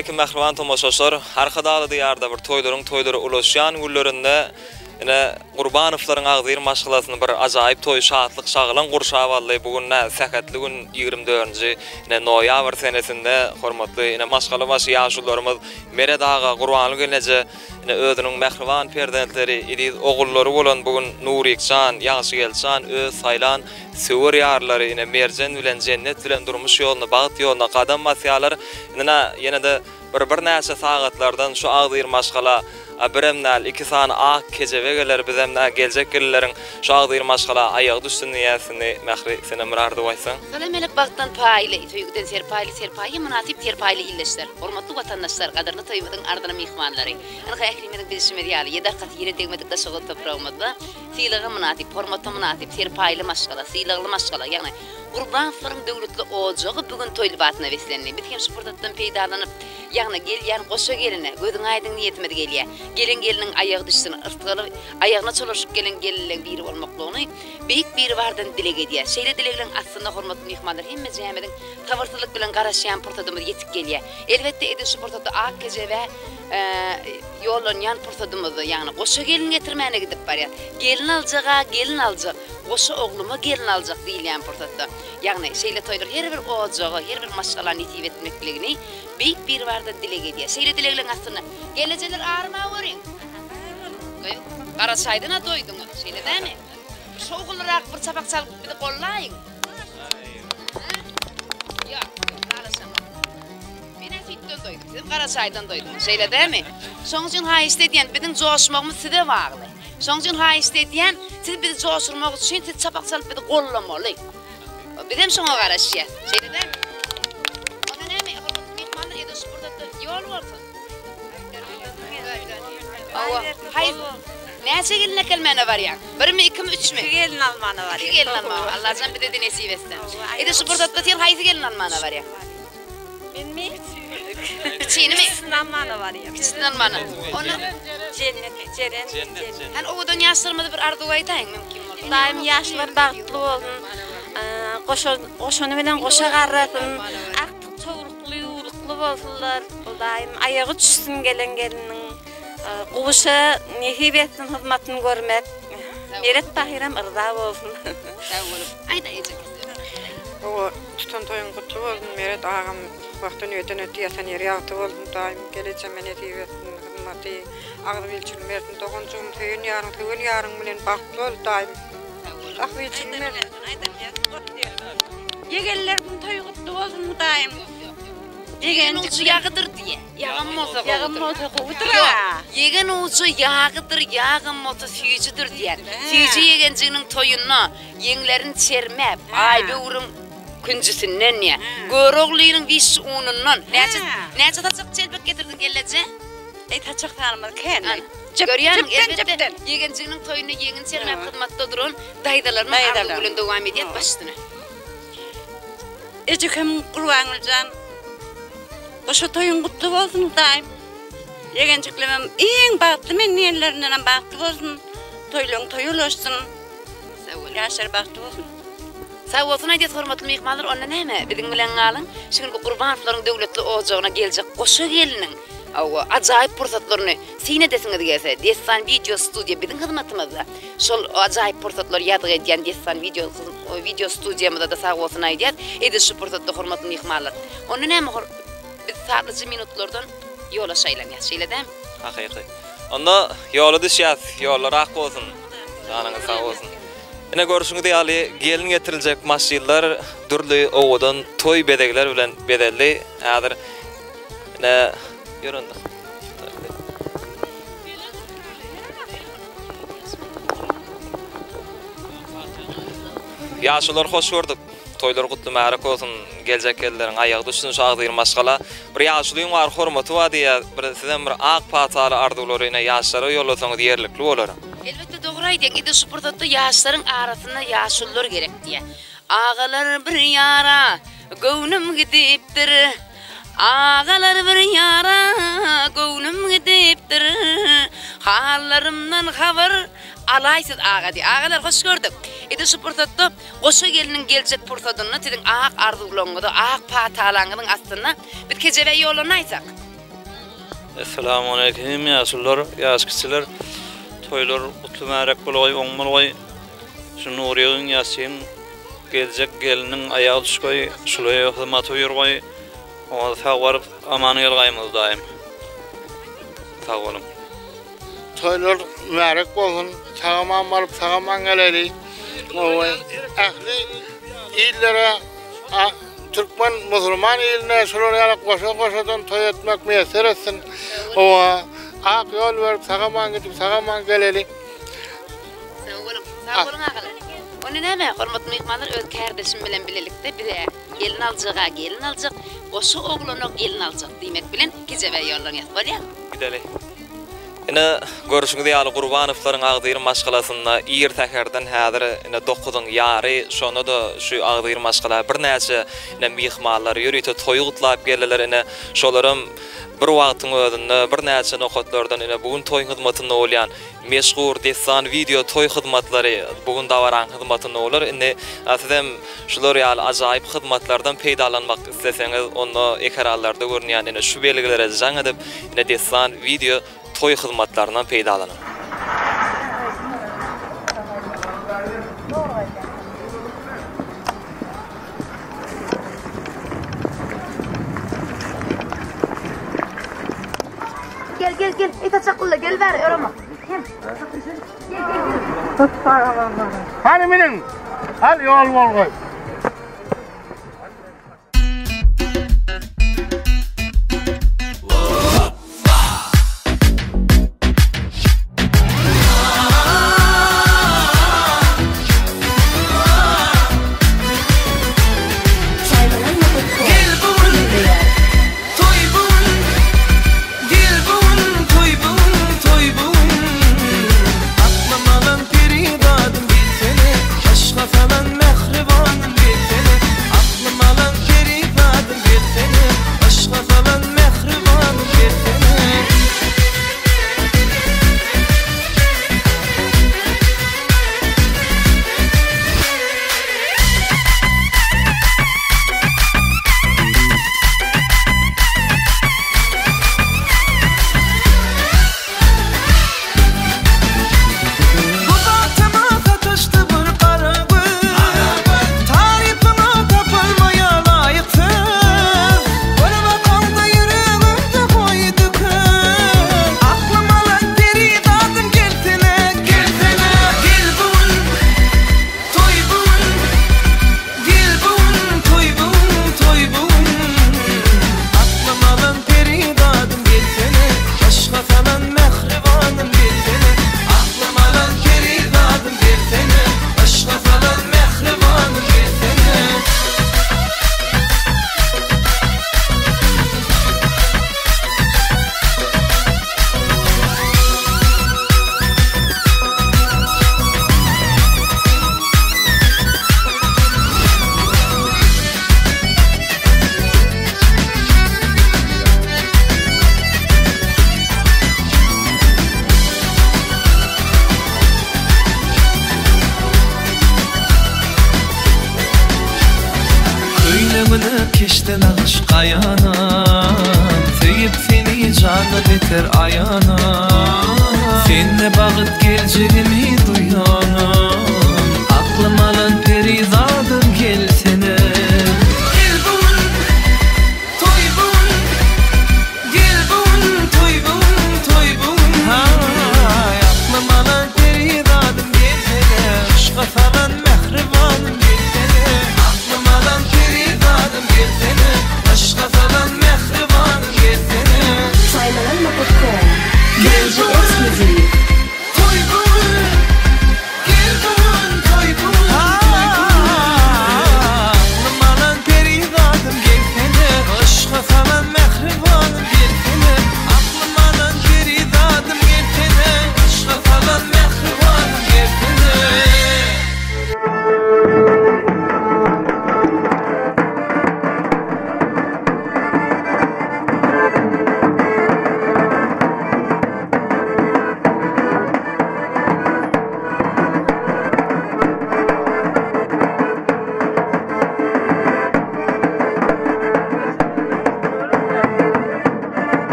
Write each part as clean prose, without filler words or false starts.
aleyküm mehriban tomoşaşlar. Harkadalı diyarda bir toyları ulaşan günlerinde ine Qurbanovlaryň agzyr maşgylasyny bir ajaýyp toy şatlyk şagylan gurşap aldy. Bugün sähetli gün 24-nji noýabr senesinde hormatly ine maşgala başı ýaşullarymyz mere daga Gurbanyl gelneje ine özüniň mehriban perdentleri idi ogullary bolan bugün Nurikcan, Ýaşygelçan, öz saylan söwür ýarlary ine merjen bilen jennet bilen durmuş ýoluna bagyt ýoluna kadam basýarlar. Ine ýene-de bir näçe sagatlardan şu agzyr maşgala Abremnal 2 sany ak kejebegeler bizemna geljek gellerin şu agdyr maşgala aýagy düşsün ýasini mähri sene murardy baýsaň. Salamelik bagtdan paýly, toýguden serpaýly munasip serpaýly illeşler. Hormatly watandaşlar, gadarly toýmydyň ardyna mehmanlary. Ana häkimimiň bilişime diýýär, ýeder gat ýere degmedik de şogat topragymyzda. Sylygy munasip, hormatly munasip serpaýly maşgala, sylygy maşgala, ýagny Qurbanlaryň döwletli ojagy bugün toýlybatyna beslenýär. Biz hem şupordatdan peýdalanyp, ýagny gelýän goşa geline, gözüň aýdyň niýetime gelýär. Gelin ayağı düşsün, ırtıgalı ayağına çalışıp gelin biri olmaklığını büyük bir vardan dilek ediyor. Şeyle dileklerin aslında hormatlı mihmanlar hemme cemedin tavırtılık bilen garaşyan portadımız yetip geliyor. Elbette edilsi portadı ak gece ve yollanyan portadımızı yani koşu gelin getirmeyene gidip var ya. Gelin alacak. Koşu oğlumu gelin alacak değil yani portadı. Yani şeyle toydur her bir ocağı, her bir maşgalan itip etmekliğini büyük bir vardan dilek ediyor. Şeyle dileklerin aslında geleceler ağrıma uğrayın. Karasaydına doydunuz, şeyle değil mi? Soğularak bir çapak çalıp bir de kollayın. Yok, karasama. Ben fitten doydum, siz karasaydan doydunuz, şeyle değil mi? Son için ha istediyen, bizim coşmağımız size bağlı. Son için ha istediyen, siz bizi coşurmak için siz çapak çalıp bir de kollamalı. Bizim sonra karasıya, şeyle değil mi? Ona ne mi? Mihmanlar ediyorsun burada da yol olsun. Hayır. Näçe gelin kelmene var ya? 1 mi 2 mi 3 mi? 2 gelin almana var ya. 2 gelin almana. Allah'tan bir de nesip etsin. Ede sportatda tel hayzy gelin almana var ya. Bilmeyim. Kiçini mi? Kiçini almana var ya. Kiçini almana. Onu cennet. Han o da ýaşlarymyzy bir arzu aýtaýyn mümkin bolsa. Daim yaşlar bagtly bolsun. Goşony bilen goşa garrasyn. Aktyk çowrukly, ýurukly bolsunlar. Daim aýagy düşsün geliniň Quşa nesip etsin hizmetini görmek. Eret bahiram ırza bolsun. Sağ bolup. Aýda ejek. O tutan toyun kutlu bolsun. Meret ağam wagtyny öten ötýärsen ýer ýagty bolsun. Daim geleceğim nesip etsin hizmeti. Agdy bilçilmersin dogunjum töýün ýaryň bilen bagtly bol daim. Agdy bilçilmersin. Yegeller bu toy kutlu bolsun daim. Yegen uçu yağıdır diye. Yağın mosa kovudur. Yegen uçu yağın mosa süyücüdür diye. Süyücü yegencinin toyunu yenglerin çermep, aybe urun küncüsünden ya. Göroğluyunun viş unundan. Näçe taçak çelbek getirdin gelece? Taçak tanımadı kendi. Görýän elbette yegencinin toyunu yengin çermep hizmatda durun. Daydalarının ardı bilen dowam edýär başyna. Ejekem Gurbanyl Goşa toyun kutlu bolsun daim. Yegenciklemem iň bagtly menniýerlerinden bagtly bolsun. Toylaryň toýulaşsyn. Ýaşlar bagtly bolsun. Sağ olsun aýdýar hormatly mehmanlar, onda näme? Biziň bilen galyň. Şeňle Gurbanylaryň döwletli ojagyna geljek goşa geliniň ajaýyp pursatlaryny sine desiňiz gelse, Dessan video studiýa biziň hyzmatymyzda. Şol ajaýyp pursatlar ýadyg edýän Dessan video studiýamyzda da sağ olsun aýdýar. Edi şu pursatda hormatly mehmanlar. Onda näme sadece minutlardan yola şaylanýar. Şeýledem? Hakyky. Onda ýola düşýär, ýollar ak bolsun. Janyňyz sag bolsun. Ine görüşüňiz ýaly gelin getiriljek maşylar dürli owadan toy bedegler bilen bedelli. Häzir ine ýöründik. Ýaşlar hoş gördük. Toylar kutlu märak olsun, geljek elleriň aýagy düşsün şu agdyr maşgala. Bir ýaşlyň bar hormaty wa diýär, bir sizem bir ak pataly arzuwlaryna ýaşlara ýollasaňyz ýerlikli bolar. Elbette dogry aýdýan, ide suportatda ýaşlaryň arasynda ýaşullar gerek diýär. Ağalar bir ýara, göwnüm gidipdir. Ağalar bir ýara, göwnüm gidipdir. Hallarymdan habar alaýsyz ağa diýär. Ağalar hoş gördük. Ede şu pursatda goşa gelinin geljek pursadyny tidiň ak arzuwlaryňyzy, ak patalaňyzyň astyna bir kejebe ýoluna aýsak. Assalamu alaikum ýaşullar, ýaşkyçylar. Toýlar utly märek bolýar, oňmalgy. Şu Nuriýeň ýaşyn geljek geliniň aýagy düşýär, şulay hyzmat ýurgy. Oňa sag baryp amany ýalgaýmyz daim. Sag bolun. Toýlar märek bolsun, sagaman baryp sagaman geleli. Oy, ähli illere Türkmen Müslüman iline şolar ýaly goşa-goşadan toý etmek meýser etsin. Owa ak ýol berip sagaman gidip sagaman geleli. Sağ olun ağalar. Onu näme hormatly mehmanlar öz kardeşim bilen bilelikde bir gelin aljaga gelin aljak, goşa oglanyň gelin aljak diýmek bilen gijebe ýollanyýar. Bolýar. Gideli. Ine görüşüňiz ýaly Gurbanowylaryň agdyr maşgalasynda ýer täherden häzir ine 9-yň ýary şonu da şu agdyr maşgala bir näçe ine mehmanlar ýörüýte toýy gutlap geldiler ine şolarym bir wagtyň özünde bir näçe nokatlardan ine bugün toý hyzmatyna bolýan meşhur desan video toý hyzmatlary bugün dawaran hyzmatyna bolar ine asydem şular ýaly ajaýyp hyzmatlardan peýdalanmak isteseňiz onu ekranlarda görnýän ine şu belgilere jaň edip ine desan video toy hyzmatlaryna peýdalanan. Gel. Ita çakylla gel bäri örama. Gel. Hani minin? Hal yol bolgoy. Keşten aşk ayana Teyip seni canı beter ayana Senle bağıt geleceğimi duyanam Aklım alan perizadım gelsene Gel bun, toy bun Gel bun, toy bun, toy bun Hay, aklım alan perizadım gelsene Aşka falan mehribanım gelsene Aklım alan perizadım gelsene Aşka falan mehribanım gelsene Saymalanma.com Gelce X Müziği Toy bun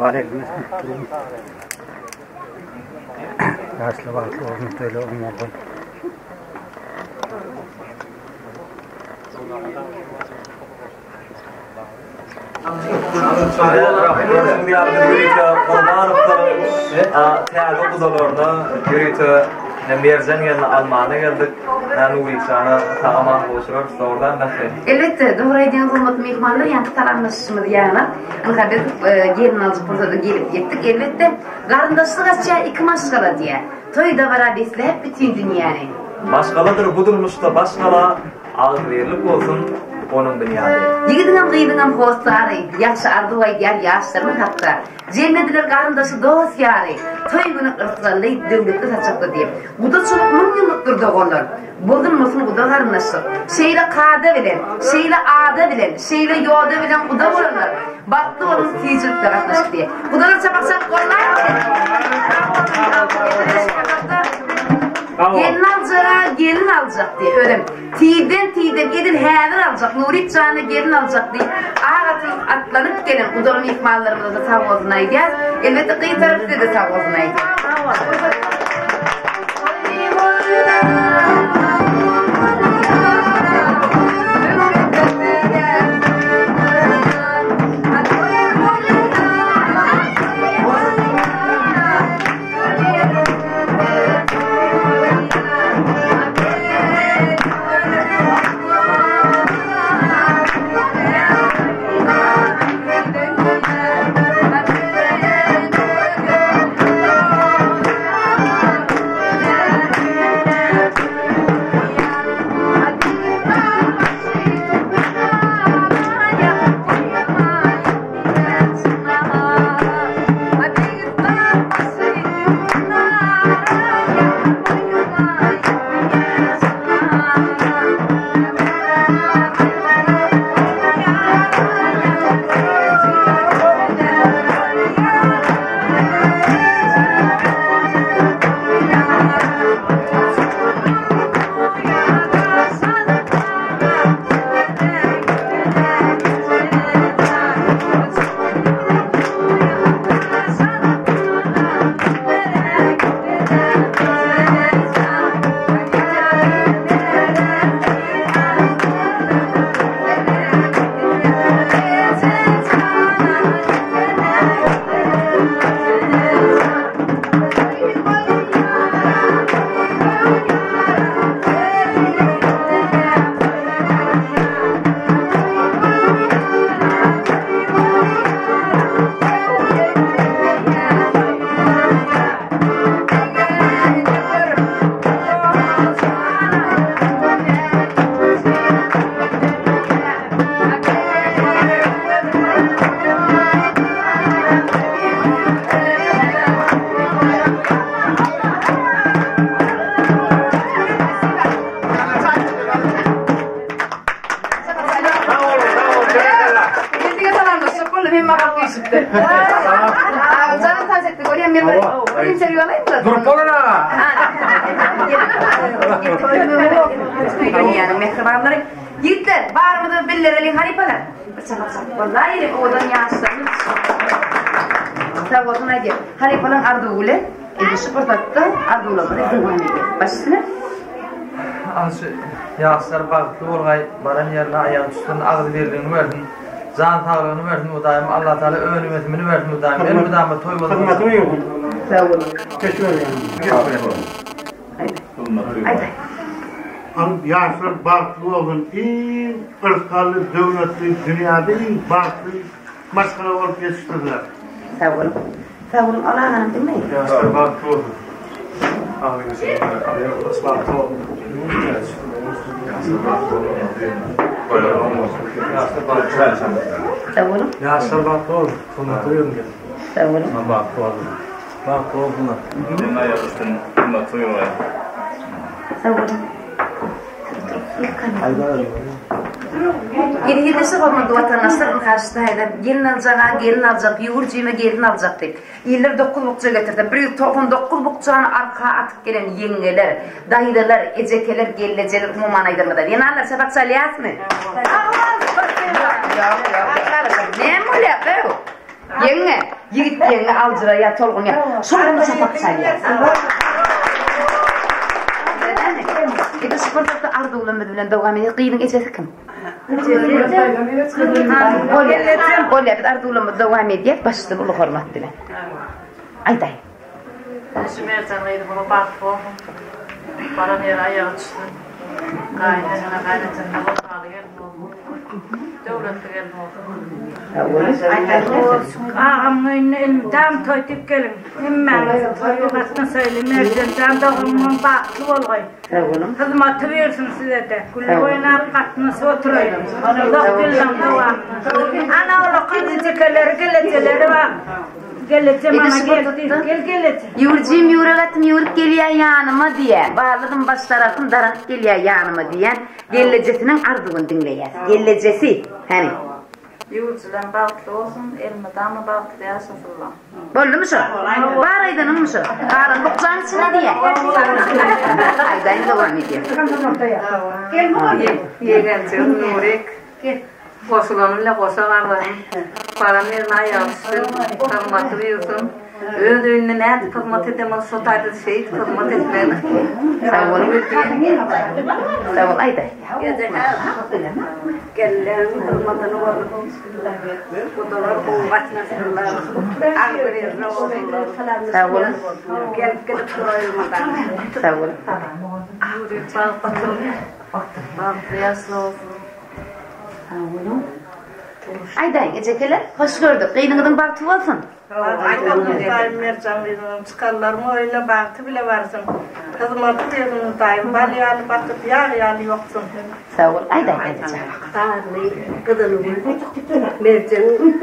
Aleyküm. Yaşlı baklı olsun böyle olmadı. Şimdi yardım yürüyüşe Kurbanov'ların tiyatro kuzalarına yürüyüşe Mercan geldi, Alman'a geldik. Nurikşan'a tamamen boşver, oradan nasıl? Elbette, doğru edilen hürmet mehmanlar yankı talanlaşışımız yani. Anka biz gelin alıp burada da gelip gittik. Elbette, qarındaşlık açıya 2 maşgala diye. Toyda var abesle hep bütün dünyayı. Maşgaladır budurmuşta başgala ağır verilip olsun onun dünyada. Yigidinam gıydinam hostları, yaxşı ardıvay yer yaşlarımın hatta. Cennediler qarındaşı dost yarı. Toy günü ırtsallayıp devletli saçaklı diye. Bu da çok 1000 yıllıktır doğurlar. Bugün musun bu da qarındaşı. Şeyle kada bilen, şeyle ada bilen, şeyle yoda bilen bu da olurlar. Baktı onun tecrübde katlaşık diye. Bu da çapaksak kollar. Gelin alacak diye öyle. Tiden gelin hedir alacak. Nurit canı gelin alacak diye. Ağatın atlanıp gelen udarım ihmallarımızda da tavozuna gidiyoruz. Elbette kıyı tarafta da tavozuna gidiyoruz. Yiğitler, var mıdır billerelin haripalar? Vallahi odan yaşlarını Savozuna gel. Haripalan arduğuyla şu fırsatta arduğulamada başısına Yaşlar baklı olgay baran yerine ayağın üstüne ağzı verdiğini verdin. Can sağlığını verdin o daim. Allah Teala ön ümetimini verdin o daim. Benim bir daima toy oldu. Hırmatımı yok. sağ olun. Teşekkür ederim. Haydi. Yaşlar baklı olun. İyi ırkalı, devletli, dünyada iyi baklı maskara olup yetiştirdiler. Sağ olun. Sağ olun. Allah'a emanet değil mi? Yaşlar baklı olun. Islatlı olun. Sağ olun. Yaşlar baklı olun. Anlatıyorum ki. Sağ olun. Baklı olun. Baklı olun. Benim ayaküstün anlatıyorum. Sağ olun. Gelişi olmadı vatandaşların karşısında gelin alacak, yoğurcuyma gelin alacak deyip. İller dokulbukça getirdi. Bir topun dokulbukçağını arka atıp gelen yengeler, dayılar, ecekeler, geleceler umuman aydırmadan. Yenarlar sabak saliyat mı? Yok. Ne mi öyle yapıyor? Yenge. Yigit diýeni alжыra ya tolgun ya. Şoňa çapak çalýar. Ede sportda ardy ulanmady bilen dowam edýär. Gyýyň eçesi kim? Bolýar, ardy ulanmady dowam edýär. Başda ulu hormat bilen. Ayday. Şemerjanlydy bunu bakdy. Baran yer ayağa düştü. Gaýnasyna bolmaly geldi. Döwletde geldi. Ağamın dam toytup gelin. Hemen toyuğatını söyleyeyim. Mercan dağımın baklı olay. Hizmatı versin size de. Kulü oynayıp katınızı oturayım. Doktorlan devam. Ana oğlu kızıcıkları geleceleri var. Geleceğim ana geleceğim. Yurcim yuragatım yuruk geliyor yanıma diye. Bağladım baş tarafım darak geliyor yanıma diyen. Gelecesinin ardığını dinleyer. Gelecesi. Hani. Yurtçudan balklı olsun, elmadan mı balklı yaşasınlar. Boldu mu şu? Var aydının mı şu? Karın bukcan içine diye. Aydayın devam ediyor. Yegençin Nurek. Koşulanıyla koşalarlarım. Param yerine ayaksın, kırmatı veriyorsun. Ödüğünde ne kırmat edemez, sotayda şey kırmat etmeli. Sağ olun. Sağ ol Ayday. Gellerin kırmatını var. Kudalar kovvatmasınlar. Ağrılarına olurlar. Sağ olun. Gelip koyulmadan. Sağ olun. Nurek balklı. Balklı yaşlı olsun. Ayday gecekeler hoş gördük. Kıynığının baktı olsun. Aydan mercanlıydım. Çıkarlarımı öyle baktı bile varsın. Kızmatı verdim daim. Balyalı bakıp yağlı yoksun. Sağ ol. Ayday gececeğim. Tarlıyı kıdını bulduk. Mercan'ın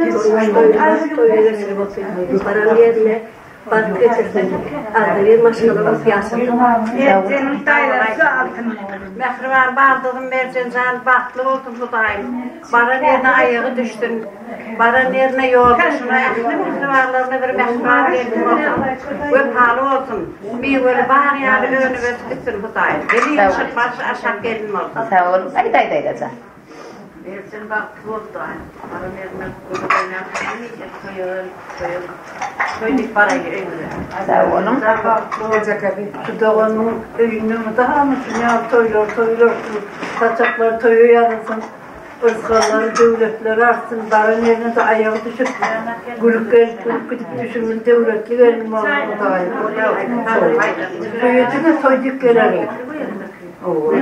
toyuğunu bakıyor. Param yerine Bak geçirsin. Adayı maşallah piyasası. Mercan'ın dairesi altın. Mehriban bağladım Mercan'ın baklı oldum bu daim. Baran yerine ayağı düştüm. Baran yerine yoğurdum. Mehribanlarına bir mehriban verdim olsun. Ve pahalı olsun. Bir böyle bahar yani önü götürsün bu daim. Geleyim çıkmaz aşağı gelin olsun. Sağ olun. Ayday gececeğim. Mercan baklı oldu daim. Baran yerine koyduk parayı evine. Sağ olun. Doğanın öyünü daha mı? Ya toylar. Kaçaklar toyu yarasın. Irskalar, devletler artsın. Barın yerine de ayağı düşüp. Gülük düşümün devletli gelin var. Toyucu da toyduk gelelim.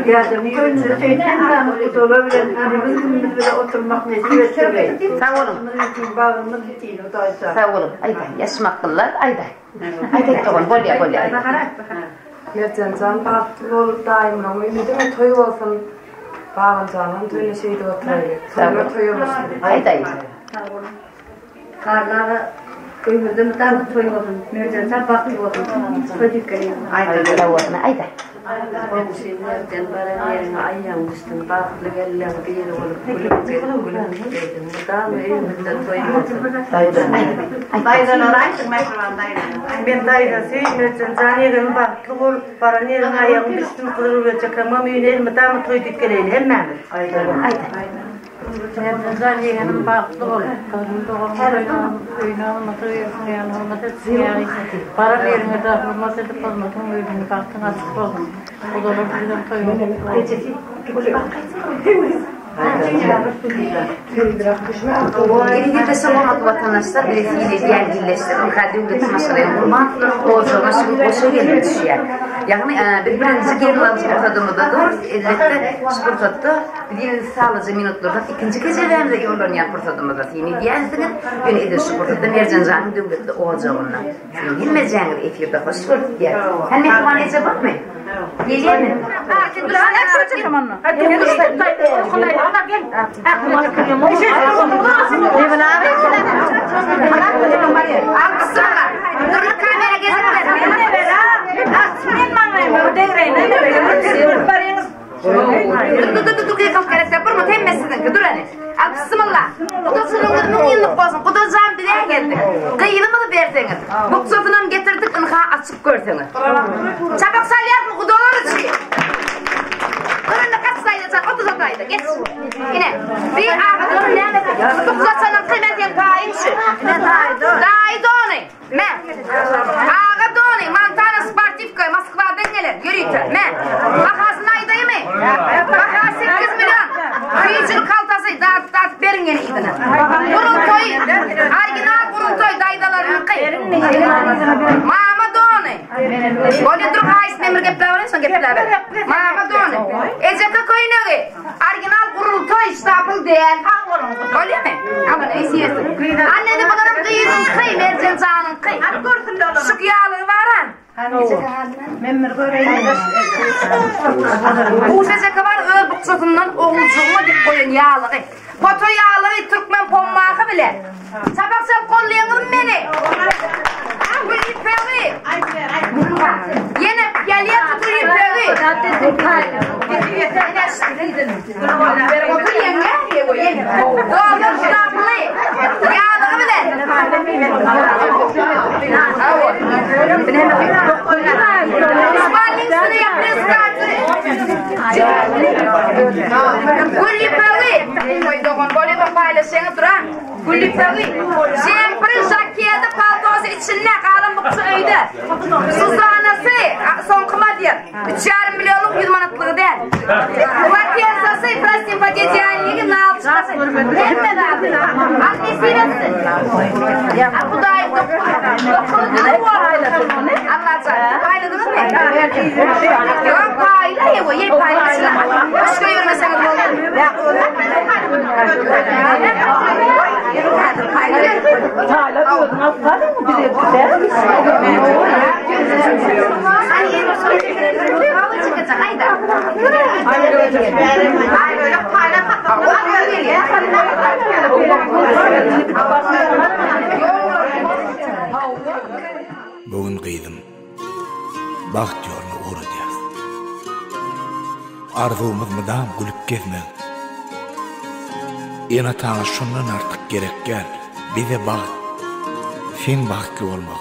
Yardım köyünde şeytan bu olabilir. Biz günümüz bile oturmak nesip ettirmeyin. Sağ olun. Bağımız değil o da. Sağ olun. Ayday. Yaşmak kıllar. Ayday. Ayday doğan. Bolya. Mercan baklı olup daim ama ümidime toy olsun. Bağın canım böyle şeyde oturayım. Sağ Toy olsun. Ayday. Karlara köyümüzde tam toy olsun. Mercan baklı olsun. Çocuk gelin. Ayday. Sağ olun. Ayday. Ben şeylerden baran yerine ayağım düştüm. Baklı gelilen bir yere olup gülüp dedim. Buradan evimizden toymasın. Dayıdan araysın Mehriban dayıdan. Ben dayıdan Mercan yerim baklı olup baran yerine ayağım düştüm. Kırılacak ama münerim tam toyduk gelin. Hemen. Ayday. Mercan yerim baklı olup. Köyüne olmadı, yani olmadı. Baran yerine de olmadı. Olmadı. Öyle baktın açık oldum. O da olur bizim toyum. Elinde de sağlamak vatandaşlar birisiyle diğer birleştirin kadri masalaya kurbanlar o zaman şimdi o şeyler düşüyor. Yani birbirinizi geri alıştırdığımda da doğru elbette sportta bir sağlıcı minutlarda ikinci gece vermede yollarını fırsatımda da yine diyersiniz. Yine edil sportta Mercan'ın devlette olacağına. Bilmeyeceğiniz efirde hoş gördük ya. Sen mehman ece bakmayın. Geliyor mu? Şimdi dur hala çocuk amanla. Hadi gel. Gel. Geç. Yine bir ağzının ne? Tutsasanın kıymetini payı. Dayı Donay. Men. Ağa Donay. Montana Sportivka Moskvadan gelir. Yürüytü. Men. Bakasın aydayı mı? Bakası 8 milyon. Kıyıcılık kaltası dağıt verin gene idini. Kurultoy. Orijinal kurultoy daydalarını kıy. Mama Donay. Böyle dur kayıs nemir gepler son gepler. Mama Donay. Eceka koyunu. Orijinal kurultoy stapıl değil. Öyle mi? Ama neyse yesin. Anne de bakalım kıyının kıy. Mercan canın kıy. Sık yağlığı var ha. Memur göreyim. Bu sezeka var öl bıksatından oğulcuğuma dip koyun yağlığı. Foto yağlığı Türkmen pommağı bile. Sabaksan kollayalım beni. Bu ipeği. Yine geliyor tutu ipeği. Oku yenge. Doğru şaplı. Yağlığı bile. İsmail'in sını yaptığınız kartı. Gulli Paris. Böyle bir paylaşını duran. Gulli Paris. Sempre jakiyede paltosu içinde kalın bıksı öydü. Suzanası son kuma diyor. 3,5 milyonluk 100 manatlığı değil. Vakiyasası Prastin Patiyetiyanlığı ne alçıkası. Gelmedi abi. Annesi nasıl? Bu da ayıp dokuzunu bu ayladın. Anlatacağım. Ayladınız mı? Yok payla ya bu. Ye paylasın. Başka yürümeseniz olur. Ya Hala diyordun, atarım mı bize güzel? Sen yeni soruyu hava çıkacak. Hayda. Ay böyle paylasak da Bugün kıydım. Baht yolunu uğrayacağız. Arzumuz mıdam gülüp gezmez. Yine tanış şundan artık gerek gel. Bize baht. Sen bahtlı olmak.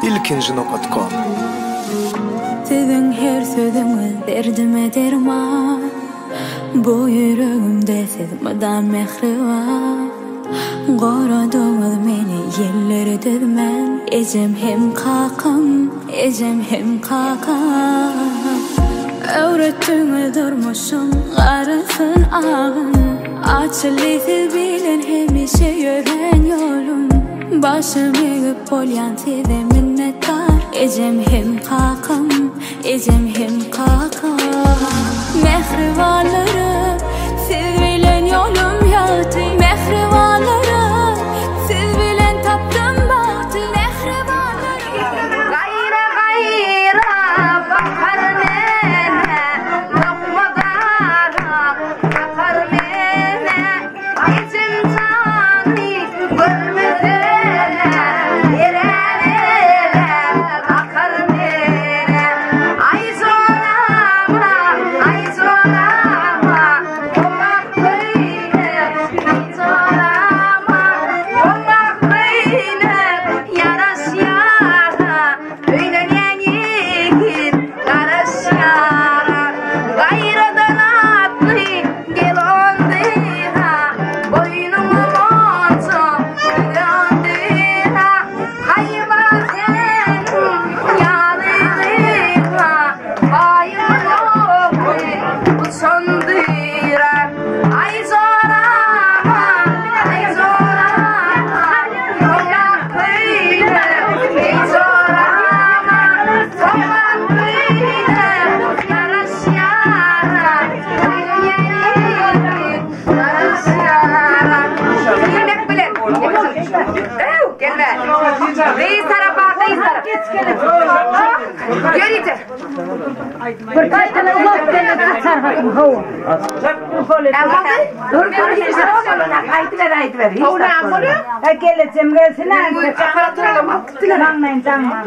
İlkinci.com Sizin her sözünüz derdime derman. Bu yüreğimde siz mıdam mehri var. Qoradığınız meni yerlere dözmen. Ecem hem kakam, ecem hem kakam. Öğrettiğiniz durmuşum arasın ağın. Açılıydı bilen hemişe yören yolun. Başım eğip olyan size minnettar. Ecem hem kakam, ecem hem kakam. Mehrivalları siz bilen yolum yağdı. Mehrivalları siz bilen taptım bahtı. Mehrivalları gayra gayra bakar mene. Lokmadara bakar mene. İçim cani görmedi. Reis tarafa, reis tarafa. Görüntü. Berkaitan Allah dengan sarfatım hava. Dur konuşacağız. Ayet ver. Geleceğim gelsin. Anlayın tamam.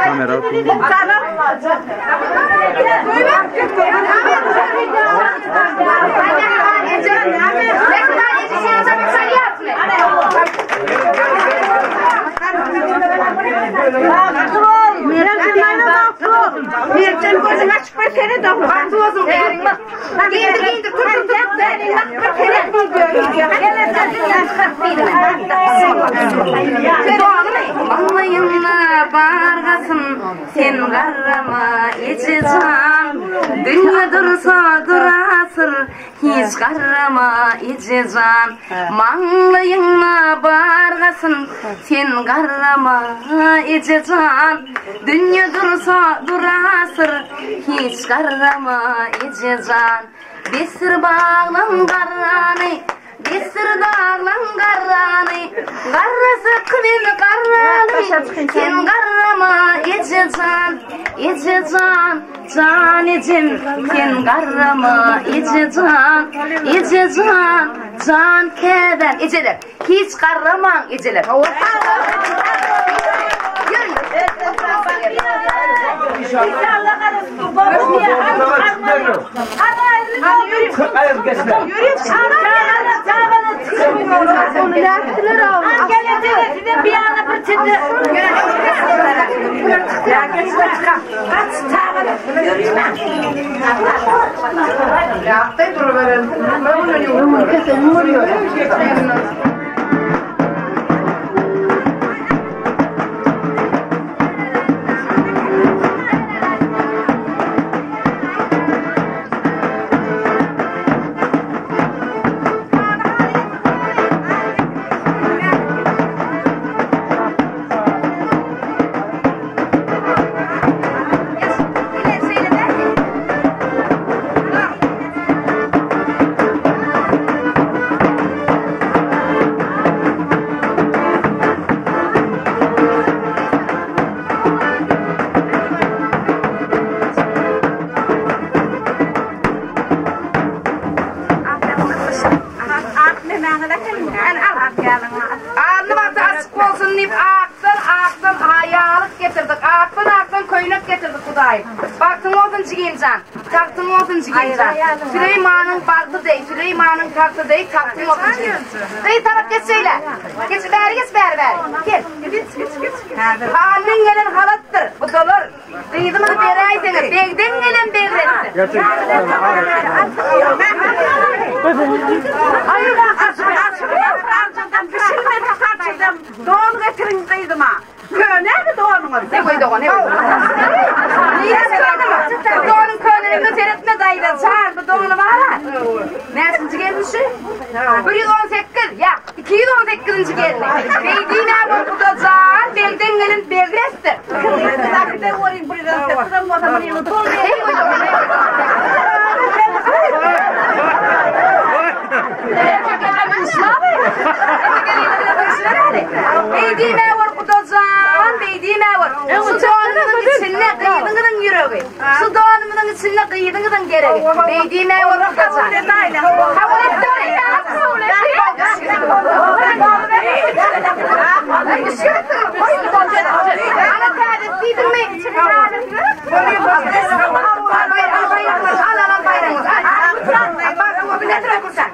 Kamera Mercan gözün açıp bir kere de baktı olsun. Giydi dur. Bir kere gidiyor. Anlayınla bargasın sen garrama içeceğim. Dünya dursa durasır hiç garrama içeceğim. Manlayınla bargasın sen garrama içeceğim. Dünya dursa durasır hiç garrama içeceğim. Besir bağlan garrani Besir dağlan garrani Garrası kıvin garrani Sen garrama içeceğim Can içim Sen garrama içeceğim Can keder İçeler hiç garraman içeler Süleyman'ın farklı değil, Süleyman'ın farklı değil, taktım olsun gibi. Kıyı taraf geç söyle. Geç beri. Gel. Halin gelen halattır, bu dolur. Kıyıdımı da beri aydınır, begden gelen begrettir. Hayır, doğum getirin kıydıma. Nerede doğumumuz? Ne koydu o, ne koydu? Niye söyledin? Doğunun köylerini seyretme dayıda çağır, bu doğunu var. Nesinci gelmişi? 118, ya 218. geldi. Beydiğine bu da çağır, belden gelin belgestir. Kırmızı da orayı buraya sıkıntı olmadan bunu unutulmuyor. Ne koydu o, ne koydu? Beydiğime var kudacağım, beydiğime var. Su doğanımın içine kıyıdığının yüreği. Su doğanımın içine kıyıdığının gereği. Beydiğime var kudacağım. Kabul etti mi? Kabul etti. Ana kağıt ettiydin mi? Al bayramı. Bak bu bir nedir kursan?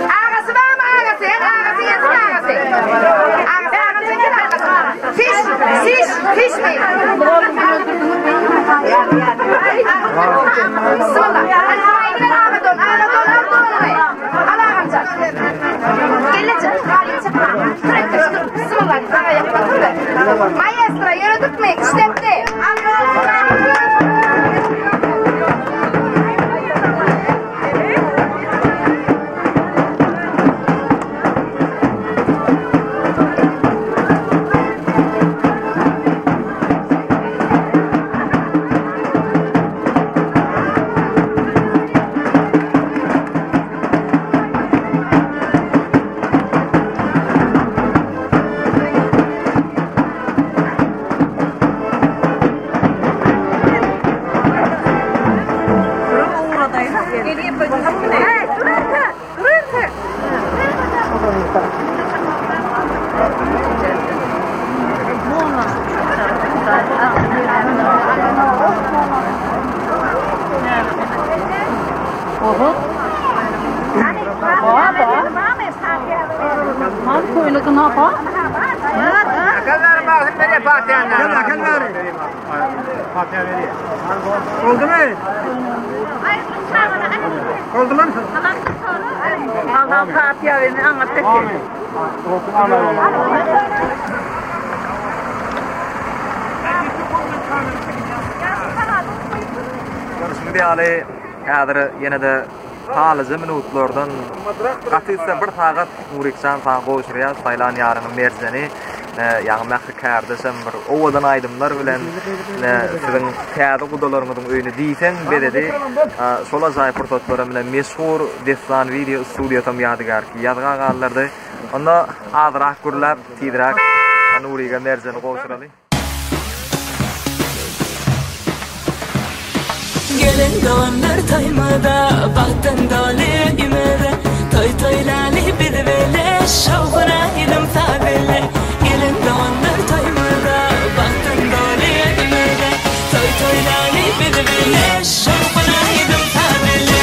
Ağası var mı ağası? Ağası yesin ağası. Fiş mi? Bismillah. Haydi Ahmet ol. Al ağamca. Gelecek. Bismillah. Maestro yürüdük mü? İşlepti. Oho. Man koyuldu ne yapar? Akıllar bakın nereye Fatiha'nlar. Gel akıllar. Fatiha veriyor. Oldu mu? Oldu mu? Allah Fatiha verin anlattık. Amin. Olsun Allah'ım. Görüşmedi ali häzir yine de halyjy minutlardan gatýsa bir sagat Nuriksan saň goşurýar saýlan ýarynyň merzeni ýa-ni mähri kärdeşem bir owadan aýdymlar bilen siziň täze gudalaryňyzyň öýüne diýsen beredi şola jaý fırsatlara bilen meşhur destan video studio tam ýadygar ki ýazga gallardy onda azrak gurlap tiýdirak Nuriga merzeni goşuraly. Gelin doğanlar taymada, bahtın dali imere Toy toylali bir vele, şavkına ilim sabile Gelin doğanlar taymada, bahtın dali imere Toy toylali bir vele, şavkına ilim sabile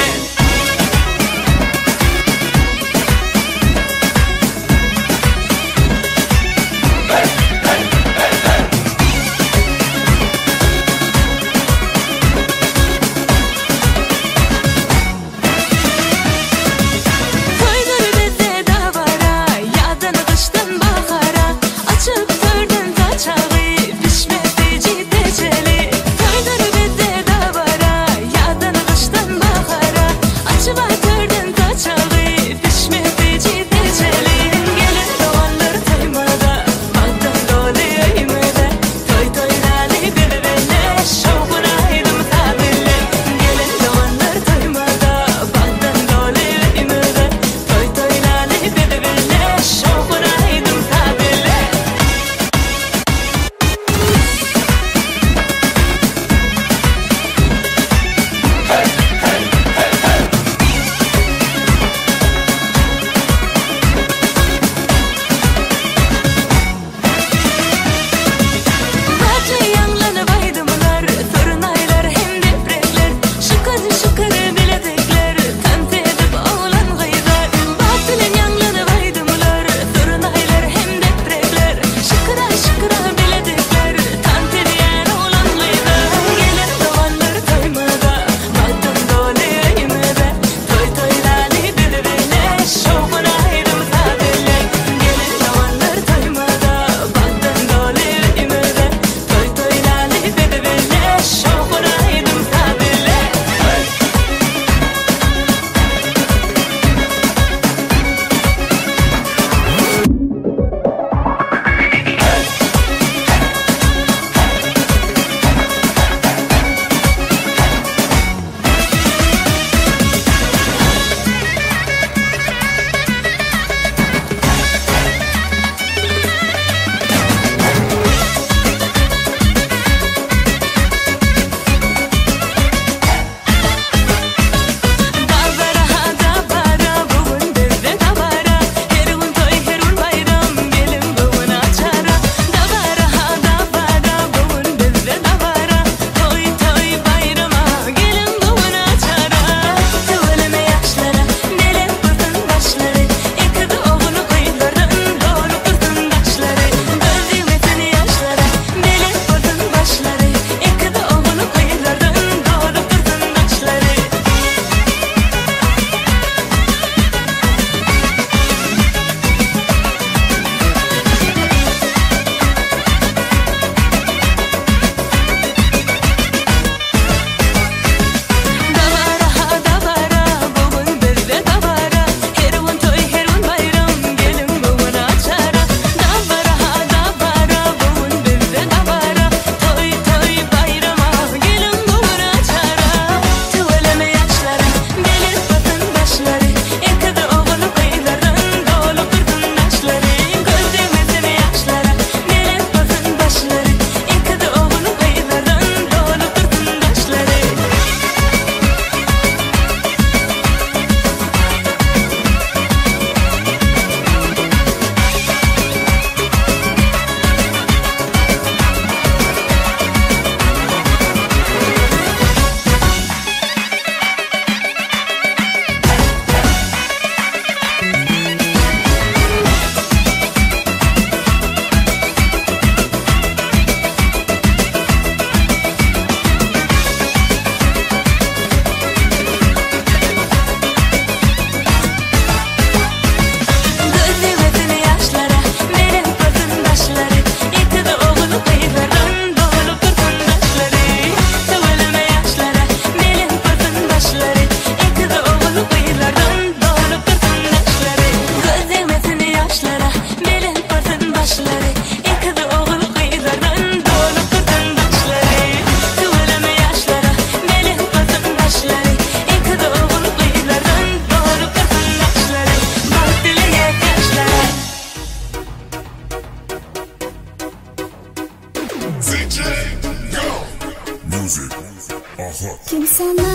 Kim sana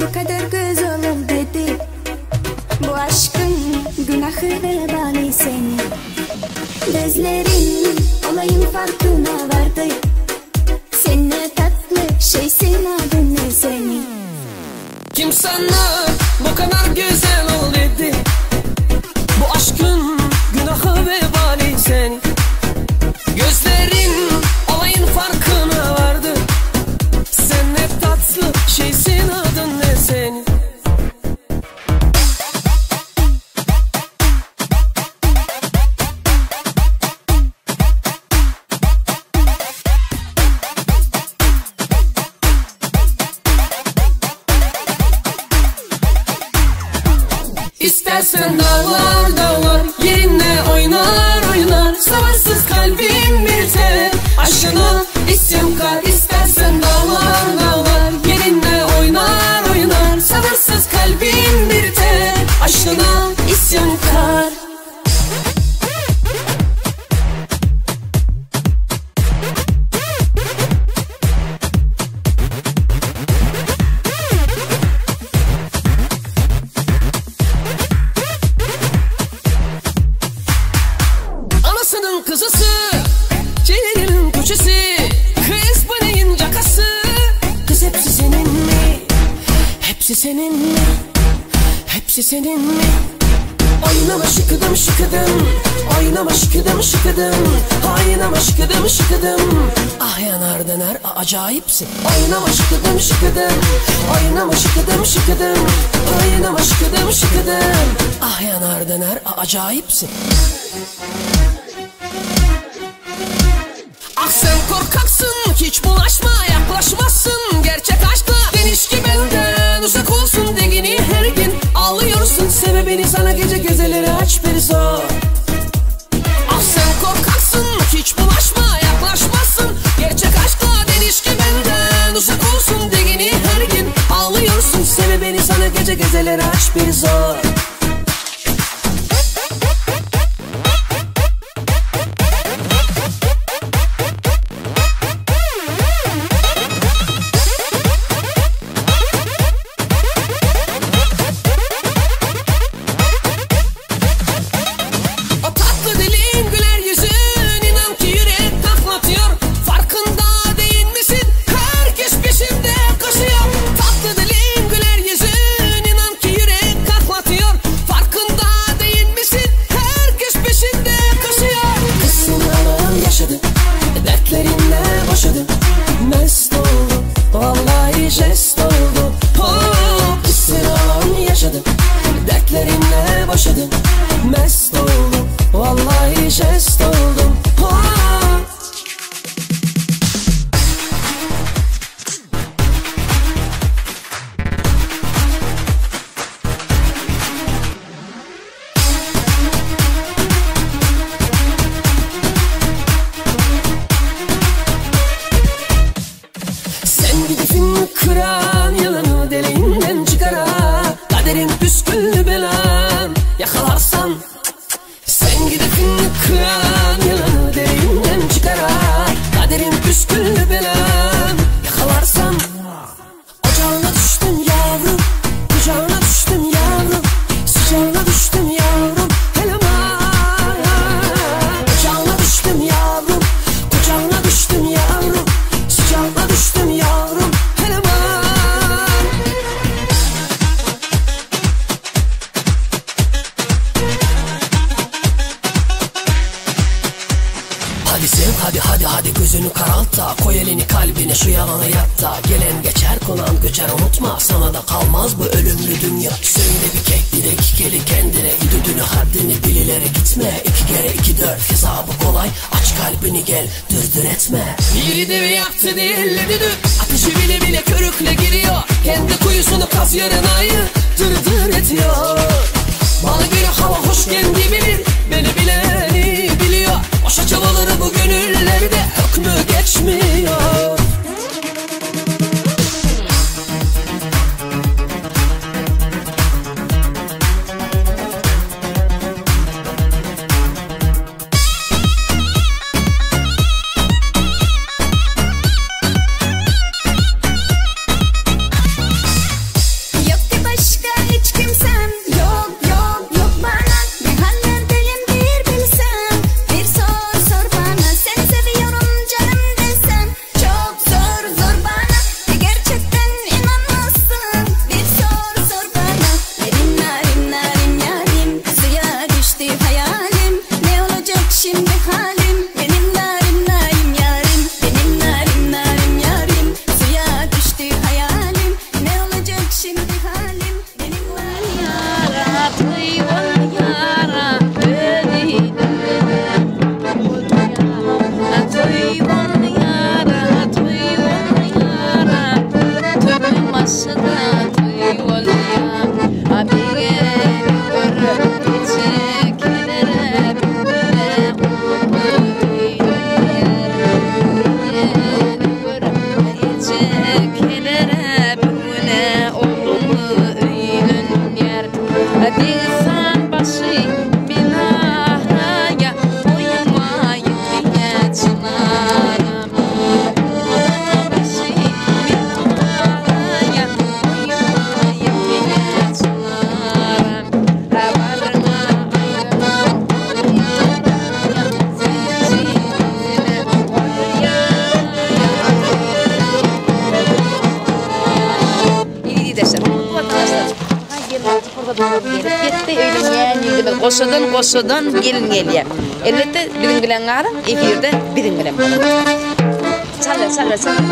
bu kadar göz olur dedi. Bu aşkın günahı vebali seni. Gözlerin olayın farkına vardı. Sen ne tatlı şeysin, adın ne senin? Kim sana bu kadar güzel ol dedi. Bu aşkın günahı vebali seni. Gözlerin olayın farkına vardı. Sen ne tatlı şeysin, adın ne senin? İstersen dağlar dağlar yerine oynar oynar. Savarsız kalbim bir tek aşkına isyankar. İstersen dağlar dağlar yerine oynar oynar. Savarsız kalbim bir tek aşkına isyankar. Kızısı, Ceylin'in köşesi, kız bıneyin cakası. Kız hepsi senin mi? Hepsi senin mi? Hepsi senin mi? Oynama şıkıdım şıkıdım, oynama şıkıdım şıkıdım, oynama şıkıdım şıkıdım. Ah yanar döner acayipsin. Oynama şıkıdım şıkıdım, oynama şıkıdım şıkıdım, oynama şıkıdım şıkıdım. Ah yanar döner acayipsin. Ah sen korkaksın, hiç bulaşma, yaklaşmazsın. Gerçek aşkla ilişki benden uzak olsun. Dengini her gün ağlıyorsun, sebebini sana gece gezeleri aç bir zor. Ah sen korkaksın, hiç bulaşma, yaklaşmazsın. Gerçek aşkla ilişki benden uzak olsun. Dengini her gün ağlıyorsun, sebebini sana gece gezeleri aç bir zor. Mest oldum, vallahi jest oldum. Sen gidifin kıran yalanı deliğinden çıkara. Kaderin püsküllü belan yakalarsan. Sen gidefin kıran yalanı derinden çıkara. Kaderin püsküllü belan yakalarsan. Ocağına düştüm yavrum, kucağına düştüm yavrum, sıcağına düştüm yavrum, helama. Ocağına düştüm yavrum, kucağına düştüm yavrum, sıcağına düştüm yavrum, helama. Hadi sev hadi gözünü karalt da, koy elini kalbine şu yalana yat da. Gelen geçer konan göçer unutma, sana da kalmaz bu ölümlü dünya. Söyle bir kek bir de iki kere kendine, düdünü haddini bil ileri gitme. 2 kere 2 4 hesabı kolay, aç kalbini gel dırdır etme. Biri devi yaktı dilledi dük, ateşi bile bile körükle giriyor. Kendi kuyusunu kaz yarınayı dırdır ediyor. Bana göre hava hoş kendi bilir, beni bileni biliyor. Boşa çabaları bu gönüllerde hükmü geçmiyor. Qoşadan gelin geliyor. Elbette bizim bilen gara, efirde bizim bilen. Salla.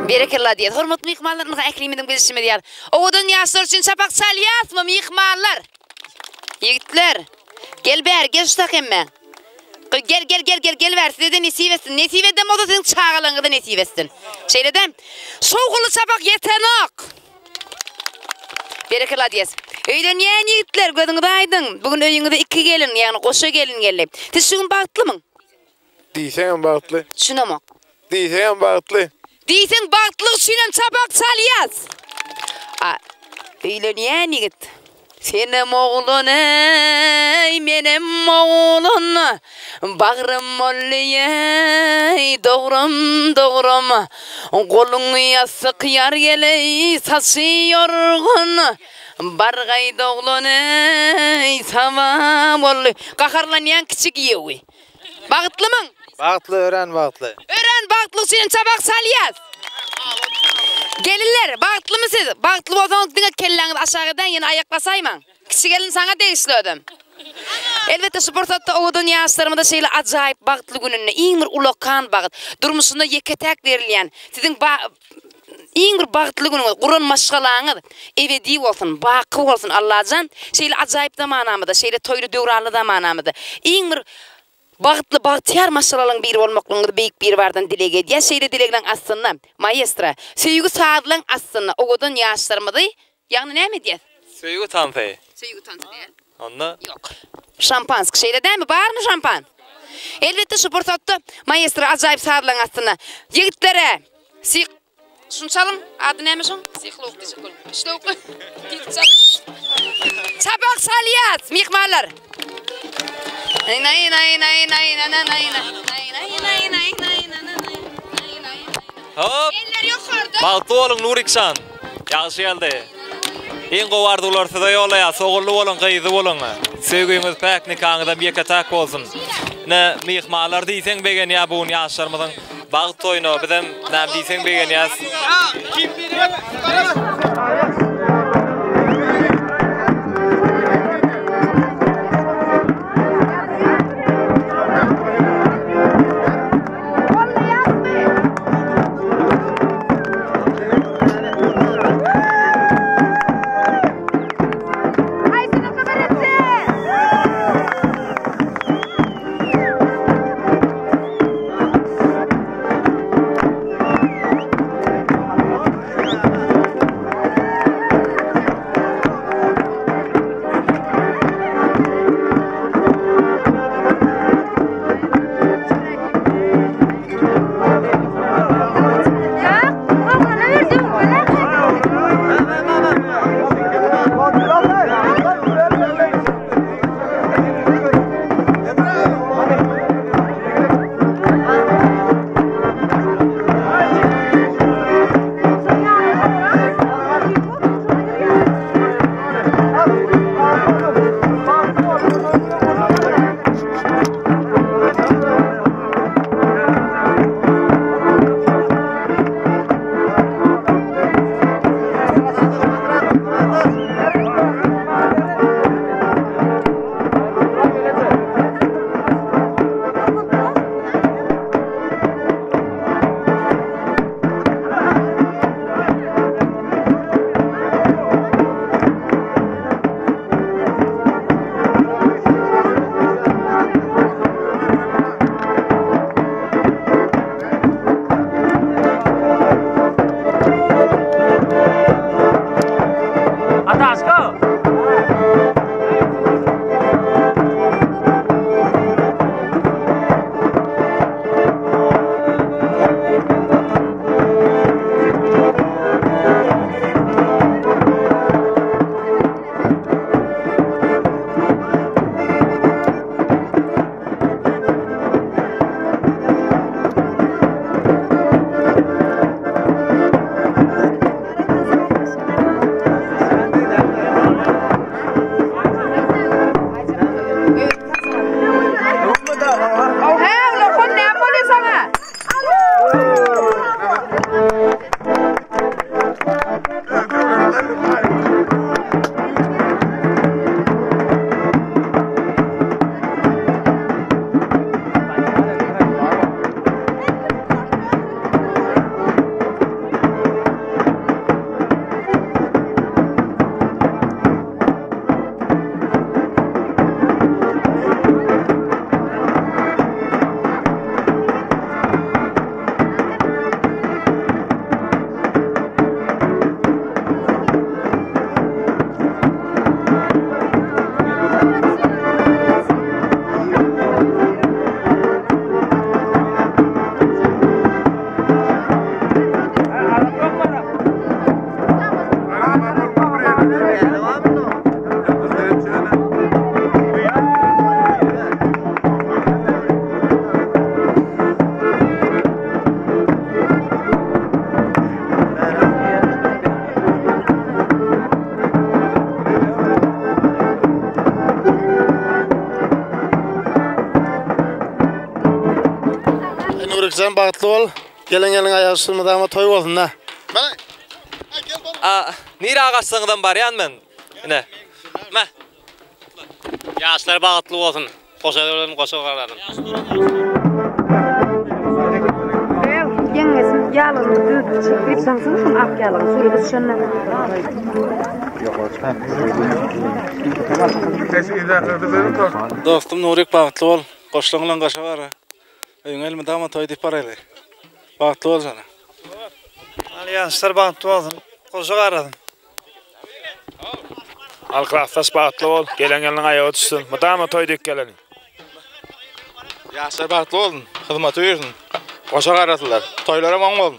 Berekallah diýer. Hormatly mehmanlaryň äkrimiň bilişimi diýer. Owadan ýaşlar üçin çapak çalýasmy mehmanlar? Yigitler, gel ber, gel şutak emme. Gel ver, sizden nesivestin. Nesiveden moda senin çağalaňyda nesivestin. Şeýledem, şowguly çapak yetenek. Berekallah diýer. Öýlenýän ýigitler gözüňizi aýdyň. Bugün öýüňizde 2 gelin, ýagny goşa gelin gelip. Siz şuň bagtlymyň? Diýsen bagtly. Şunama. Diýsen bagtly. Diýsen bagtlyk şunem çabak salýas. Öýlenýän ýigit. Senem oğlun ey, menem oğlun, bağrım olley, doğrum, kolun yasık yar geley, saçı yorgun, bargay oğlun ey, savam olley, kakarlanyan küçük yewi. Bağıtlı mın? Bağıtlı, ören bağıtlı. Ören bağıtlı senin çabak salyaz. Gelinler, bağıtlı mı siz? Bağıtlı olsanız dine kelleğiniz aşağıdan yine ayaklasayman. Kişi gelin sana değişliyordum. Elbette sportatta oğudun yaşlarımda şeyle acayip bağıtlı gününne. İyin bir ulokan bağıt. Durmuşunda yeketek verilyen. Sizin İyin bir bağıtlı gününüz. Kurun maşgalağınız. Evedi olsun, bakı olsun Allah'can. Şeyle acayip da manamıda. Şeyle toylu dövrarlı da manamıda. İyin bir bağıtlı, bağıtıyar maşgalalığın biri olmaklığında büyük bir vardan dilek ediyor. Şeyle dilekden aslında, maestra, sevgi sağlığın aslında oğudun yaşlarımda. Yani ne mi diyor? Söýgü tanpy. Söýgü tanpy diýer. Onda? Yok. Şampansk şeyle değil mi? Bar mı şampan? Elbette sportatda maestro acayip sağlayan aslında. Yigitlere, şunçalım, adı näme şun? Sikluk diyecek bunu. Şluk. Çabak salyat, mihmanlar. Hop. Eller yukarıda. Bağıtlı olun Nurikşan. Yaxşı geldi. En gowardy ularsyda ýolaya, sogully bolun, gyýzy bolun. Sevgiňiz pek nikaňyzda bir ketak bolsun. Ne mihmanlar diýseň begen ýa bu ýaşlarymyzyň bagyt toýuny bizim näme diýseň begen ýas. Kim bilir? Nurikcan bagtly bol. Gelen ayaşsymydama toy bolsun da. Nire ağaçsыңdan baryan men. Ne? Ma. Yaşlar bagtly bolsun. Koşalarym koşalarym. Yengesin yalını düdü çekip sansın şunu ak yalını sürüp şundan. Dostum Nurik bagtly bol. Koşlaňylan gaşa bar. Öňel mi dama toy dip barayly. Bagtly bol sana. Alyanslar bagtly bolsun. Koşa garadym. Alkraftas bagtly bol. Gelen ayağa düşsün. Dama toy dip geleni. Yaşlar bagtly bolsun. Hyzmat öýürsin. Koşa garadylar. Toylara maň bolun.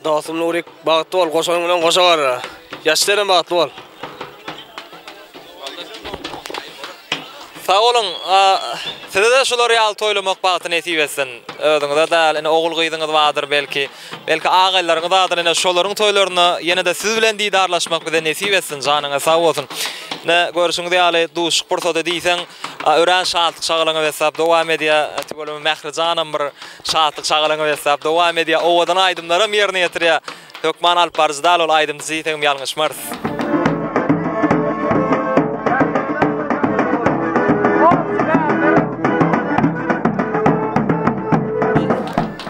Dostum Nurik bagtly bol. Koşaň bilen koşa gara. Yaşlarym bagtly bol. Sağ olun. Size de şular ýaly toýlamak bagtyny etip etsin. Özüňizde däl, ene ogul gyýdyňyz bardyr belki. Belki agaýlaryňyz bardyr, ene şolaryň toýlaryny ýene-de siz bilen diýdarlaşmak bilen etip etsin. Janyňa sag bolsun. Ne görüşüňiz ýaly duşuk pursat diýsen, ören şatlyk şagalaňa hesap dowam edýär. Etibolu Mehrijanam bir şatlyk şagalaňa hesap dowam edýär. Owadan aýdymlara ýerine ýetirýär. Hökman alparzdal ol aýdymdy diýsen ýalňyşmar.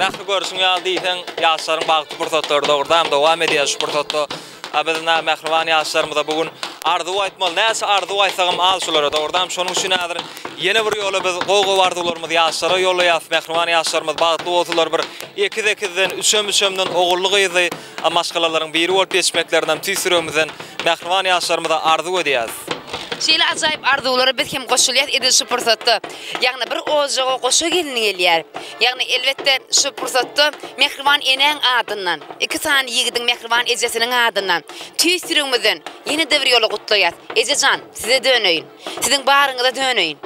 Nähli görüşüň ýaly diýsen, ýaşlaryň bagty pursatlar dogurdam dowam edýär şu pursatda. Bizden Mehriban ýaşlarymyza bugun arzu aýtmaly. Näse arzu aýsagam al şulara dogurdam şonuň üçin häzir ýene bir ýola biz gowy bardylarymyz ýaşlara ýolaýas. Mehriban ýaşlarymyz bagty bolsalar bir 2-2-den 3-3den ogullyk ýyzy maşgalalaryň biri bolup geçmeklerinden tüýsüremizden Mehriban ýaşlarymyza arzu edýäs. Şeýle ajaýyp arzuwlary biz hem goşulýar edil şu pursatda. Ýagny bir ojaga goşa gelini gelýär. Ýagny elbetde şu pursatda Mehriban eneň adyndan, iki sany ýigidiň Mehriban ejesiniň adyndan tüýsürüňizden ýene-de bir ýola gutlaýar. Ejejan, size dönöýin. Siziň baryňyza dönöýin.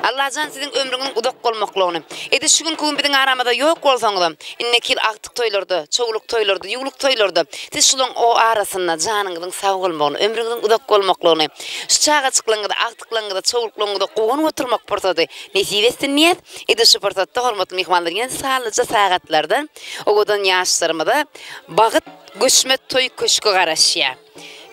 Allahjan siziň ömrüňiz udak bolmaklygyny. Edi şu gün kugun biziň aramada ýok bolsaňyz, innekil aktyk toýlarda, çoğuluk toýlarda, ýugluk toýlarda, siz şulaň o arasynda janyňyzyň sag bolmagyny, ömrüňiziň udak bolmaklygyny, şu çaga çyklaňyzda, aktyklaňyzda, çoğuluklaňyzda gowan oturmak pursady. Nesibestin niýet, edi şu pursatda hormatly mehmanlar ýene sağlyca sagatlarda, ogodan ýaşlarymyza bagyt göçmet toy köşkü garaşýar.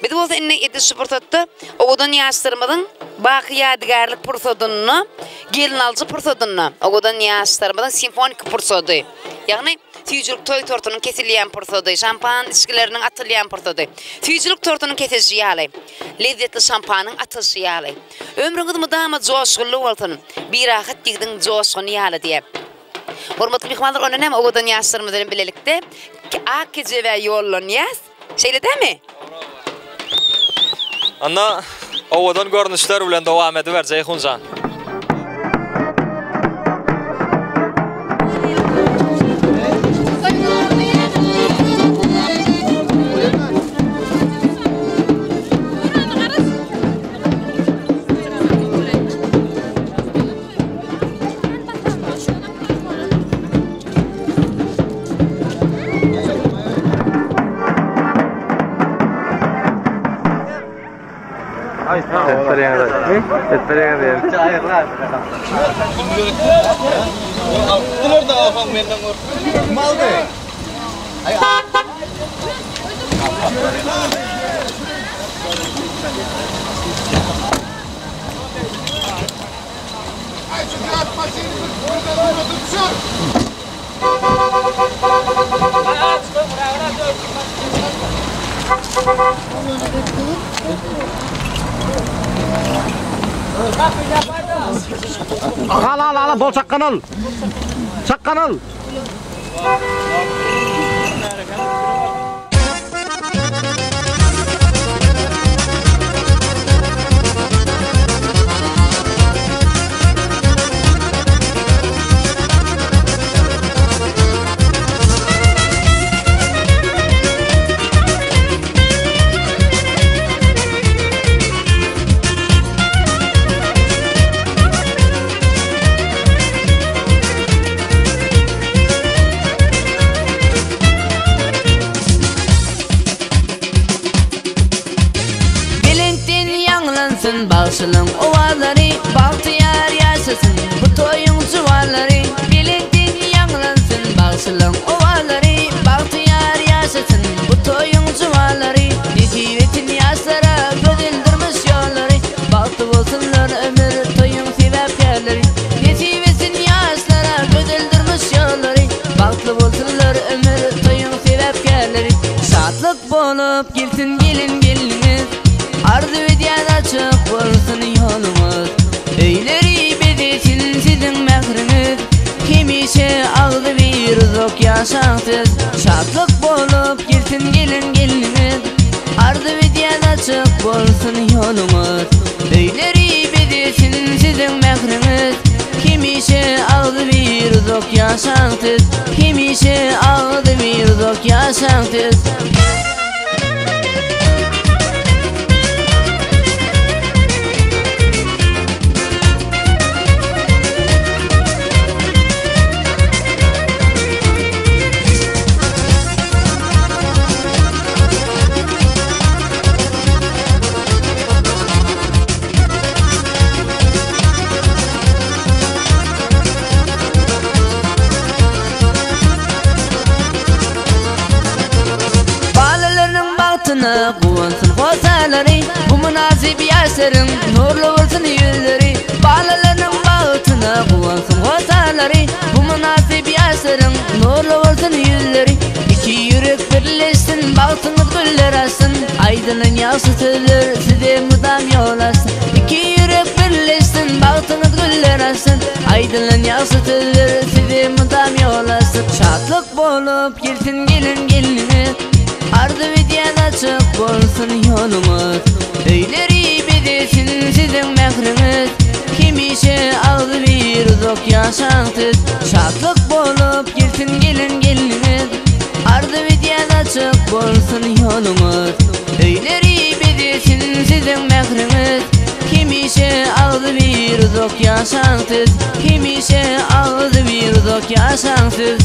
Bir de bolsa enne edi şu pursatda ogodan ýaşlarymyzyň baky ýadygarlyk pursadyny, gelin aljy pursadyny, ogodan ýaşlarymyzyň simfonik pursady. Ýagny tüýjülük toy tortunyň kesilýän pursady, şampan içkileriniň atylýan pursady. Tüýjülük tortunyň kesilýän ýaly, lezzetli şampanyň atylýan ýaly. Ömrüňiz mudama joşgully bolsun, bir rahat ýigdiň joşguny ýaly diýip. Hormatly mehmanlar, onuň hem ogodan ýaşlarymyz bilen bilelikde AKJ we ýollanýas. Şeýledemi? Anna owadan görnüşler bilen dowam ediberjek hunjan. Al bol çakkan al. Çakkan al. Şatlık bolup gelsin gelin geliniz Ardı ve diyen açık bolsun yolumuz Öyleri bedesin sizin mehriniz Kimişe ağdı bir zok yaşaksız Şatlık bolup gelsin gelin geliniz Ardı ve diyen açık bolsun yolumuz Öyleri bedesin sizin mehriniz Kimişe ağdı bir zok yaşaksız Kimişe ağdı bir zok yaşaksız Kuvansın hosaları Bu münasip yaşların Nurlu olsun yüzleri Bağlalarının bağıtına Kuvansın hosaları Bu münasip yaşların Nurlu olsun yüzleri İki yürek birleşsin Bağıtınız güller açsın Aydının yağsı sözler Size müdam yol açsın İki yürek birleşsin Bağıtınız güller açsın Aydının yağsı sözler Size müdam yol açsın Şatlık bolup gelsin gelin geliniz Ardı ve diyen açık bolsun yolumuz Öyleri bedesin sizin mehriniz Kimişe ağdı bir zok yaşaksız Şatlık bolup gelsin gelin geliniz Ardı ve diyen açık bolsun yolumuz Öyleri bedesin sizin mehriniz Kimişe ağdı bir zok yaşaksız Kimişe ağdı bir zok yaşaksız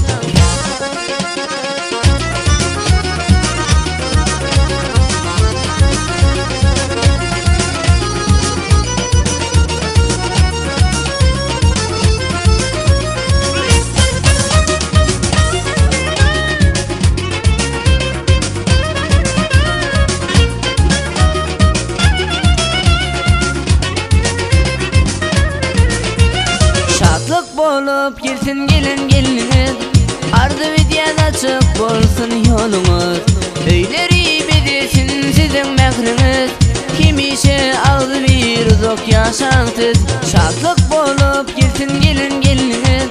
Bolup gelsin gelin geliniz Ardı ve diyen açık bolsun yolumuz Öyleri bedesin sizin mehriniz Kimişe ağdı bir zok yaşaksız Şatlık bolup gelsin gelin geliniz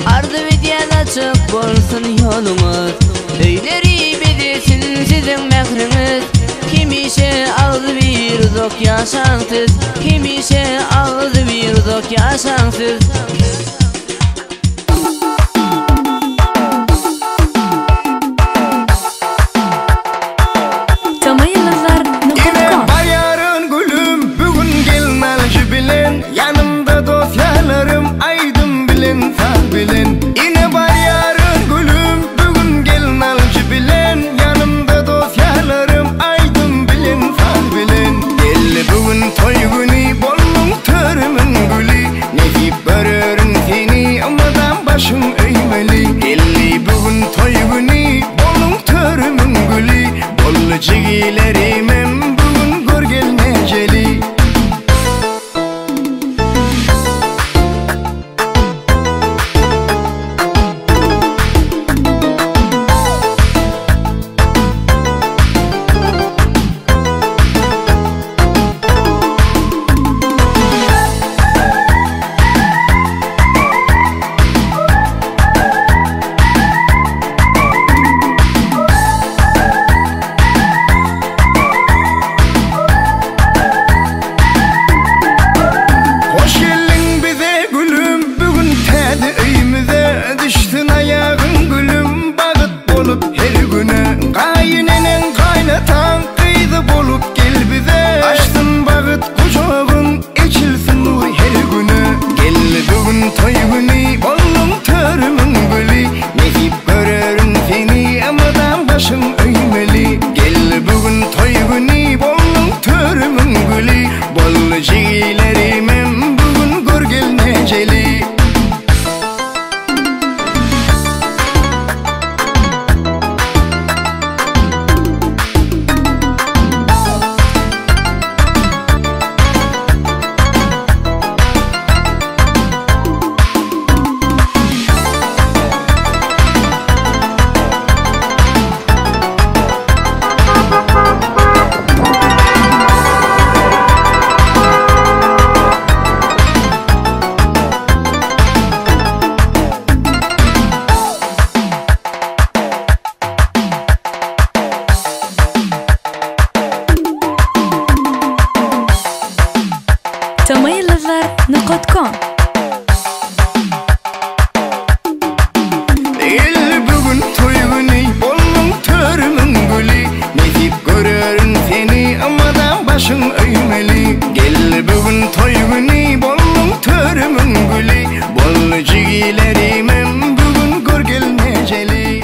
Ardı ve diyen açık bolsun yolumuz Öyleri bedesin sizin mehriniz Kimişe ağdı bir zok yaşaksız Kimişe ağdı bir zok yaşaksız Yanımda dosyalarım aydın bilin sağ bilin Yine var yarın gülüm bugün gelin alıcı bilin Yanımda dosyalarım aydın bilin sağ bilin Gelli bugün toy günü bollum törümün gülü Nefip börürün seni amadan başım öymeli Gelli bugün toy günü bollum törümün gülü Bollu cigilerimem bugün gör gelmeceli başın öymeli. Gel bugün toy günü bollun törümün gülü. Bollu cigilerimem bugün gör gelmeceli.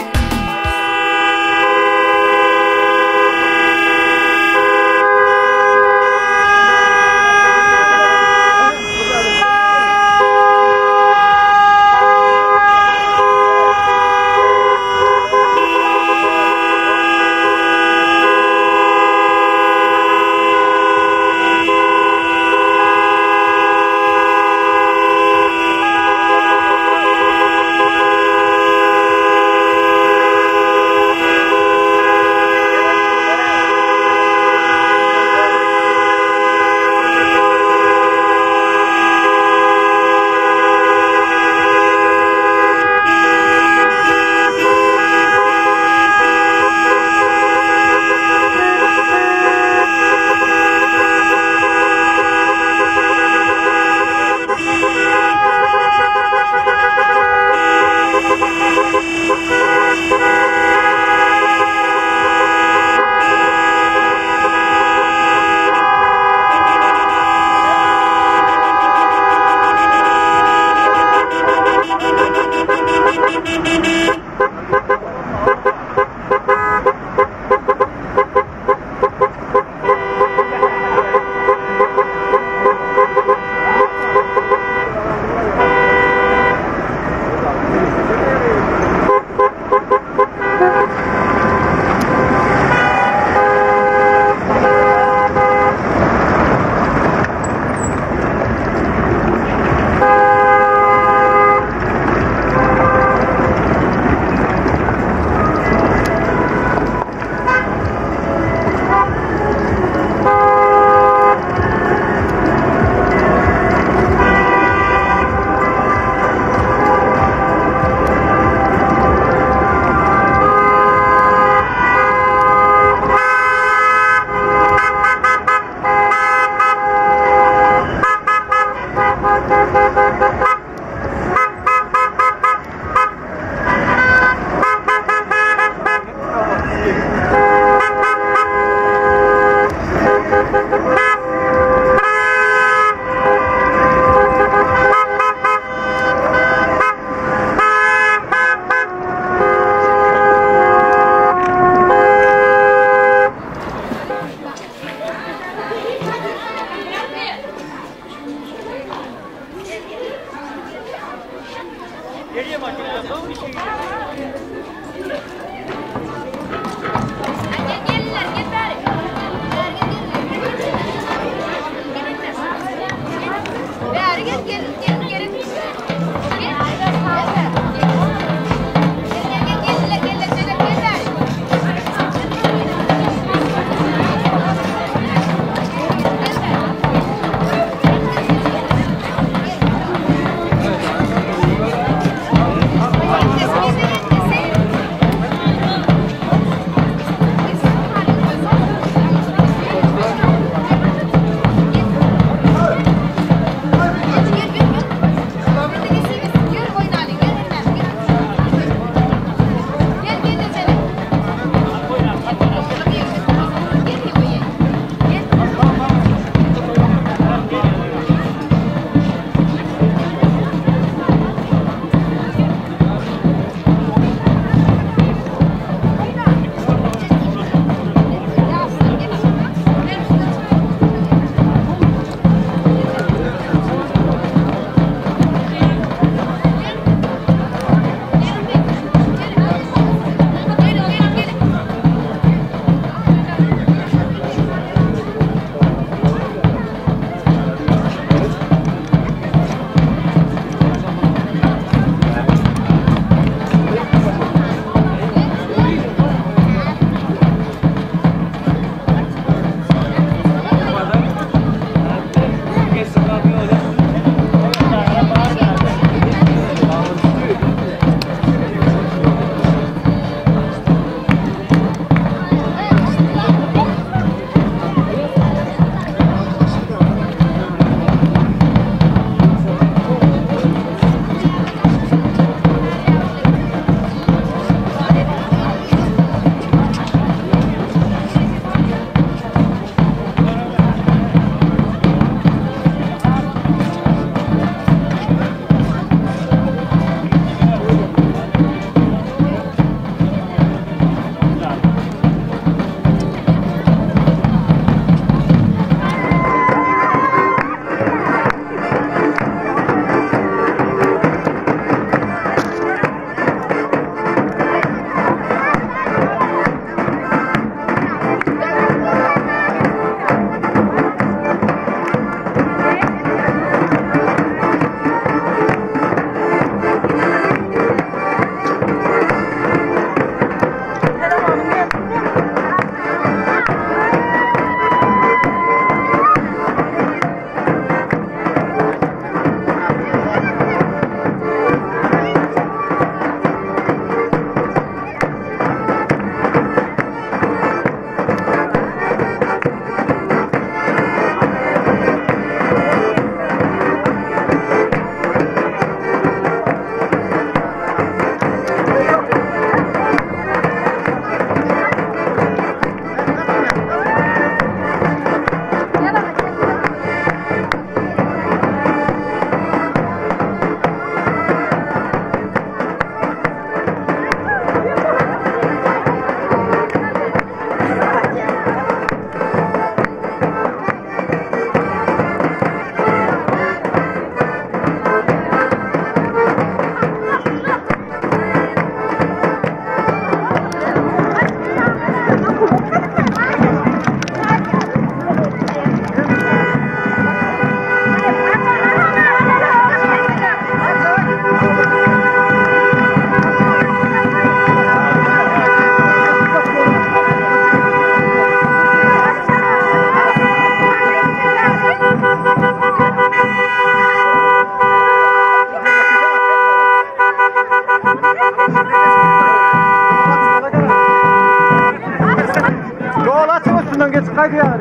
Başından geç kaydı ya.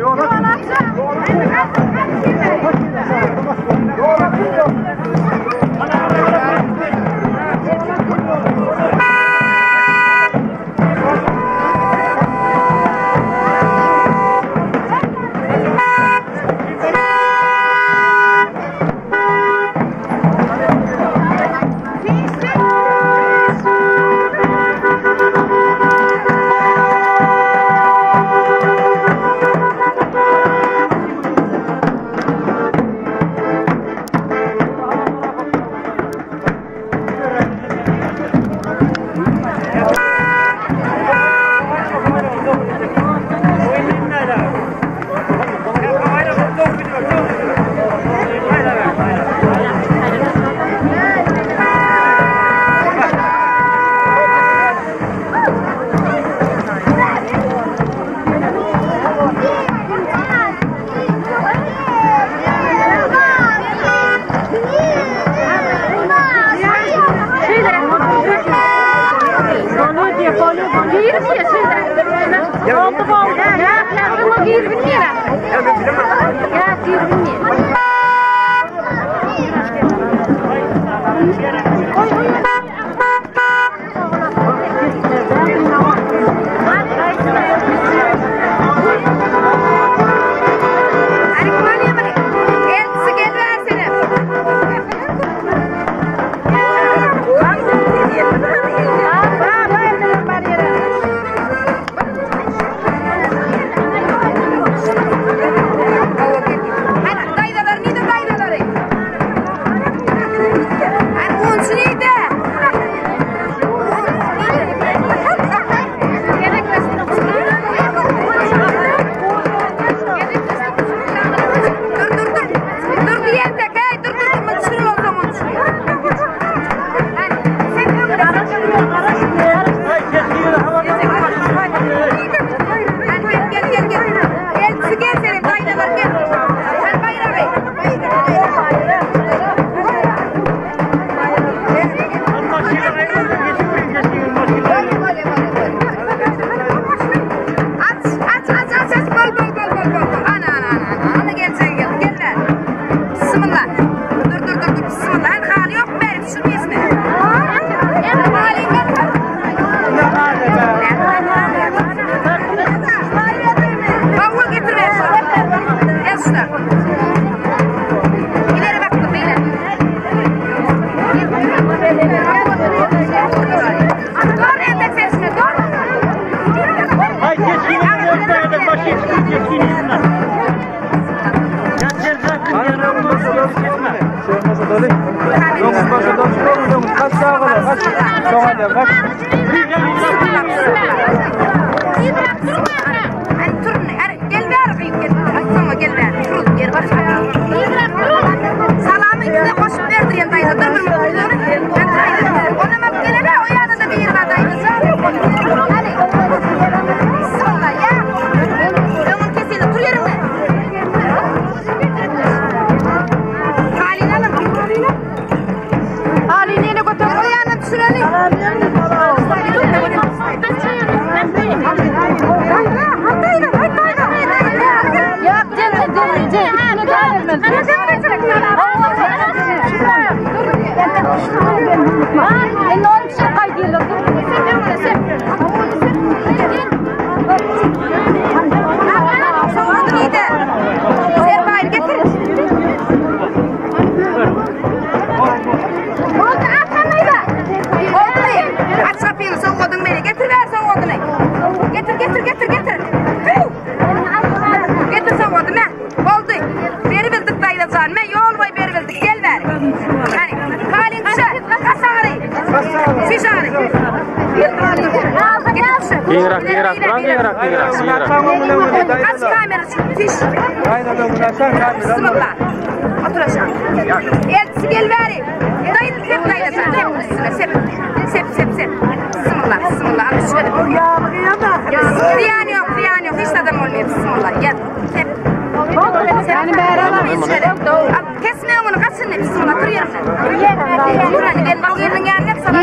Gel.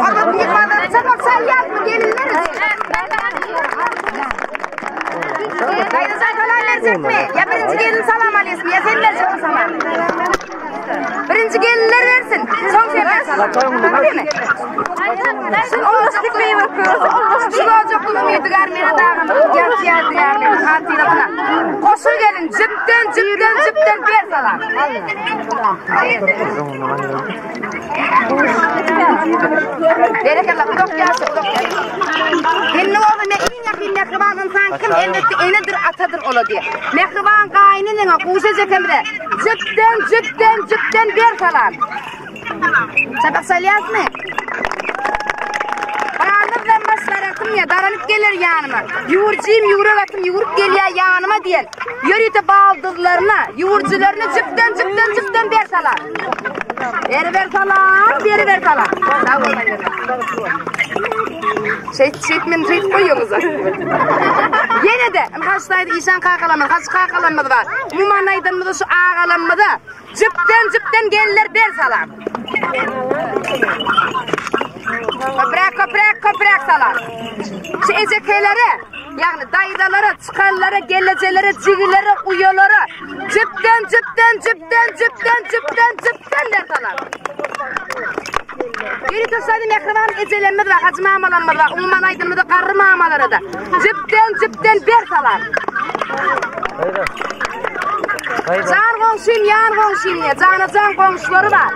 Allah'ım yıkmadan sabah sen yapma gelinleriz. Kaydı sayfalar verecek mi? Ya birinci gelin salam alıyorsun ya sen verecek mi salam? Birinci gelinler versin. Son sefer salam. Değil mi? Sen olmuş dikmeyi bakıyorsun. Şu olacak bunu muydu garmere dağını? Yatı garmere kantina buna. Koşu gelin cipten ver salam. Berekallah udok gelsin udok gelsin. Henni oğlu ne en yakın mehriban insan kim enedir atadır ola diye. Mehriban kaynına kuşa zekemde. Cipten ver salam. Sabah salyaz mı? Bayanımdan maslarım ya daranıp gelir yanıma. Yuğuratım yuğurup geliyor yanıma diyen. Yürüyte bağldırlarına, yuğurcularına cipten ver salam. Ver salam. Sağ olun. Şeytmen koyuyorsunuz. Yine de kaçtaydı işen kalkalanmadı, kaç kalkalanmadı var. Mumanaydanmadı şu ağalanmadı. Cipten gelirler ver salam. Köprek salam. Şu ezekelere, yani daydalara, çıkarlara, gelecelere, cigilere, uyalara. Cipten der salam. Yeri tutsaydı mehriban ecelenmedi var, hacı mamalanmadı var, umuman aydınmadı, karrı mamaları da. Cipten ver salam. Can komşuyum, yan komşuyum ya, can komşuları var.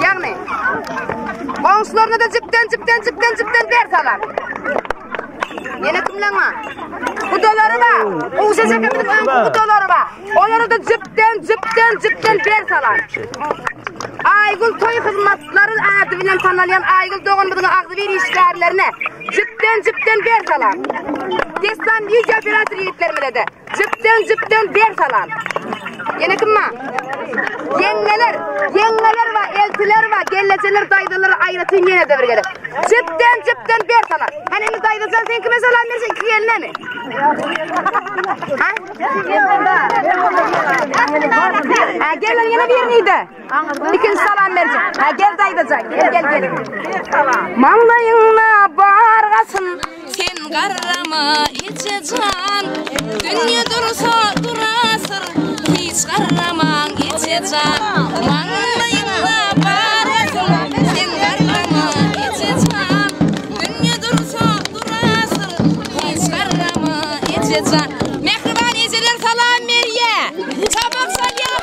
Yani, komşularına da cipten ver salam. Yine kimlenme? Kudaları var, uğuşa çekemizin ön kudaları var. Onları da cipten ver salam. Aygül toy hizmetleri adı bilen tanılayan Aygül doğanmadığın ağzı bir işlerlerine cipten ver salam. Destan yüce operatör yiğitlerime de cipten ver salam. Yine kim var? Yengeler var, eltiler var, geleceler, daydaları ayratın yine de bir gelir. Cipten ver salam. Hani mi daydasan sen kime salam verirsin iki geline mi? Ha? Gelin yine bir neydi? İkinci salam vereceğim. Ha gel daydacan, gel. Mallayınla bağırgasın. Sen karama içeceğim. Dünya dursa durasır. Hiç karama içeceğim. Mallayınla bağırgasın. Sen karama içeceğim. Dünya dursa durasır. Hiç karama içeceğim. Mehriban eceler salam veriye. Çabuk salyam.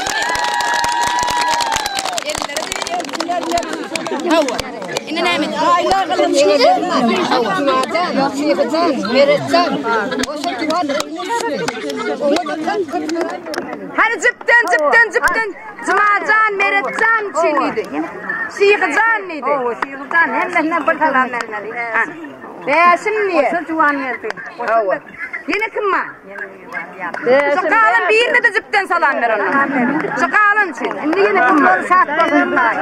Hava. İne neymet? Hani cipten Cımacan, Meretcan çiniydi. Şiğcan neydi? Şiğcan hem de salam verin. Şimdi yine kim var? Sokalın birine de cipten salam ver ona. Sokalın için. Şimdi yine kim var? Saat basın var.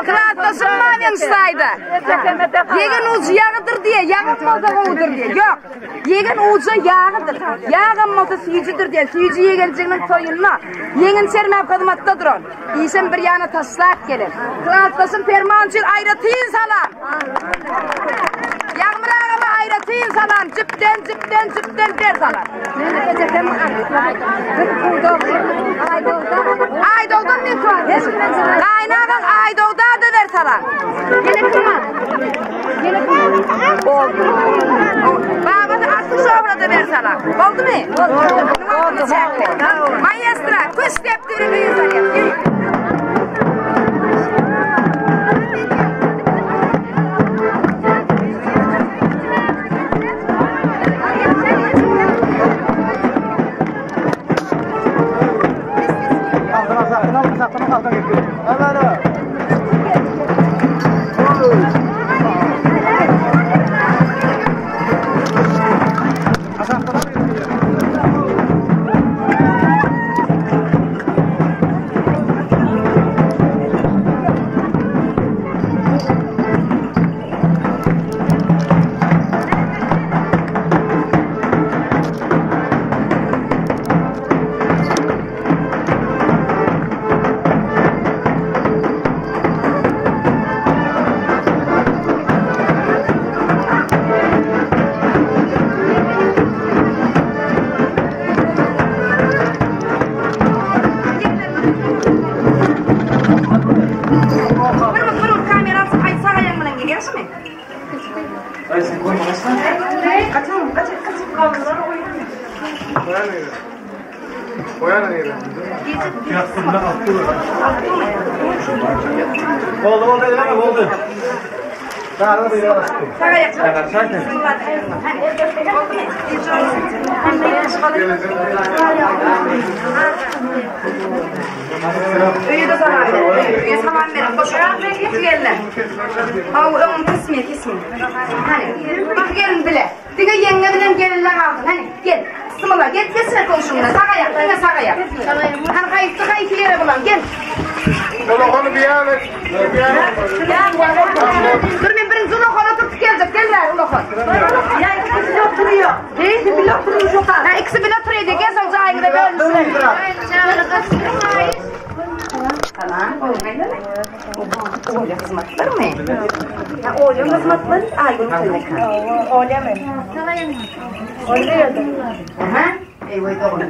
Kıraat basın maven saydı. Yegen ucu yağıdır diye, yağınmazda oğudur diye. Yok. Yegen ucu yağıdır. Yağınmazda suyucudur diye. Suyucu yegencinin toyununa. Yegen sermep kadımatta durun. İyisen bir yana taslak gelir. Kıraat basın fermancıl ayratıyın salam. Yağmurağıma ayratıyın salam. Cipten ver salam. Aydoğdan ne var? Kaynağın Aydoğdan da ver salam. Yine kim var? Oldu. Babada artık sonra da ver salam. Oldu mu? Oldu. Maestra, kuş teptiri bir insan. Oldu eleme oldu. Daha da yarastı. Öyle de zaman verin. Koşarak gelin. Onun kesmeyin. Hani bak gelin bile. Diga yenge bilen gelinler aldın. Hani gel. Sımala gel kesme konuşumuna. Sağ ayak. Hani kayıtlı yere bulan gel. Telefonu bir yana. Dur ben birinci ulakona tutup gelecek. Gel ulakon. Ya ikisi bile oturuyor. İkisi bile oturuyor şu kadar. İkisi bile oturuyor diye gel sen zahine de böyle. Tamam. Oğlum kızmatlar mı? Oğlum kızmatlar. Ay bunu söylemek. Oğlum mi? Eyvay doğru.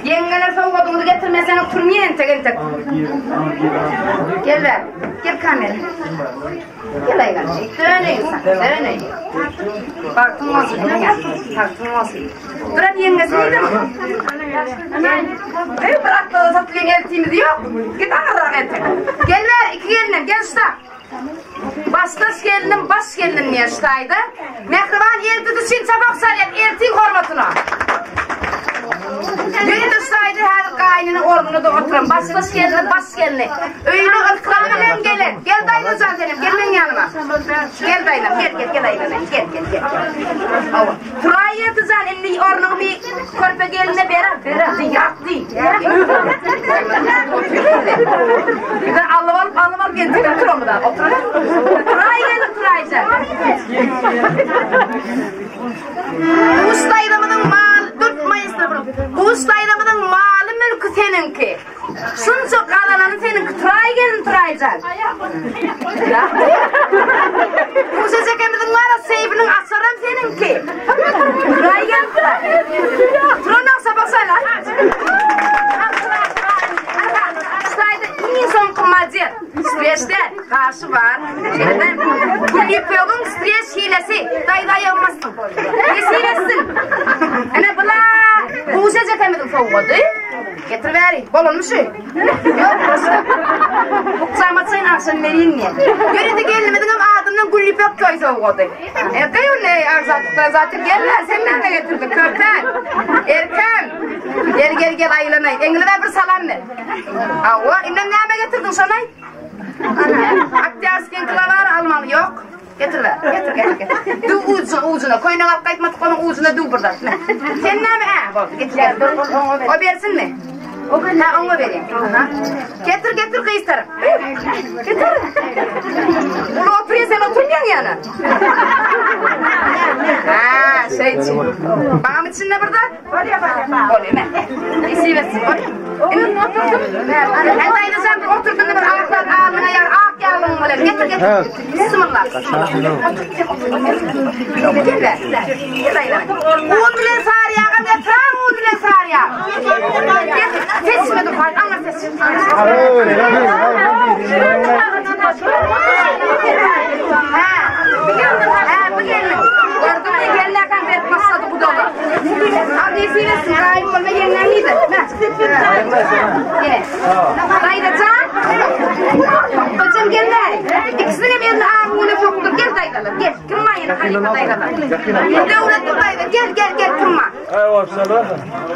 Yengeler soğuğunu getirmesen oturmayan tek. Gel kamera. Gel aygan. Döneyin. Baktın nasıl? Bırak yengesiydi mi? Bırak da satılığın eltimiz yok. Git anladık eltimi. Gel ver iki gelinem gel usta. Bastas gelinim bas gelinim yaştaydı. Mehriban elti düşün çabuk sarıyat eltin hormatına. Beni dostaydı her kaynının ormunu da oturan. Bastas gelinim bas gelini. Öyle ırklarıyla gelin. Gel dayını zatenim gel benim yanıma. Gel dayınım gel dayınım. Gel. Turay yırtıcan elini ornunu bir körpe geline bera. Yaktı. Bir de alıval getirin kromudan. Turay gelin Turaycan. Usta ayrımının mal, durtmayın sabırım. Usta ayrımının malı mülkü seninki. Şun çok alananı seninki. Turay gelin Turaycan. Bu sözekemizin var seyibinin asarım seninki. Turay gelin Turay. Turanın sabasayla. İnsan kumacı, stresten karşı var. Gülüpüğün stres hilesi, dayı olmasın. Nesilesin? Ana bula, bu sözü temizlik soğuğudu. Getir veri, bolun mu şu? Yok, başka. Bu kısamatçayın akşam vereyim niye? Görüntü gelmedin ama adından gülüpük köy soğuğudu. Erkeğin ne arzadıktan zaten gelme, sen nerede getirdin köpek? Erkem, gel ayılanay. Engel'e bir salam ver. Ava, imden ne getirdin sanay? Aktiyarsken klavar almalı yok. Getir. Du ucuna, koyuna alıp kayıtmadık onun ucuna du burada. Sen ne mi? Getir. O versin mi? Ha, onu vereyim. Getir kıyıstarım. Getir. Ulu oturuyor, sen oturmuyorsun yana. Ha, şey için. Bağım için ne burada? Oluyor mu? İsi versin, oluyor. Ben dayıdacağım, oturdun bir ağızlar ağzına yar, ağ yağlığın böyle. Getir. Bismillah. Gel dayılar. Un bile sarıya, getir, un bile sarıya. Getir. Sesime dur, anla sesime. Bu gelin. Gördün mü gelinlerden verip masladı bu dolu. Abi nesilesin, rahim olma yengenliydi. Yine. Dayıdacan. Hocam gelinler. İkisinin yerine ağrını soktur. Gel dayıdalar, gel. Kırma yine halife dayıdalar. Devlet dayıda, gel kırma.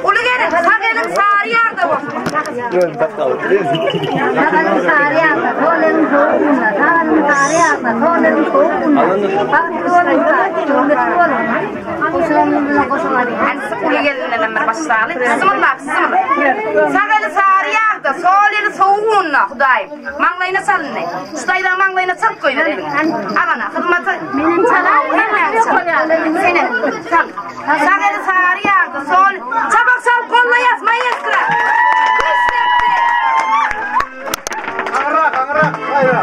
Ulu gelin, sağ gelin sarı yarda bu. Sağın sarı yarda, tolerin soğuğuna. Sağın sarı yarda, tolerin soğuğuna. Ulu gelinler başsağlı. Bismillah. Sağ gelin sarı yarda, solerin soğuğuna. Hudayım. Manglayına salın ne? Ustaydan manglayına sal koyun elini. Alana, hızmatı. Benim çalar, senin sal. Sağ gelin sarı yarda, sol. Çabuk sal, kolla yaz, maestro. Kanırak, hayır.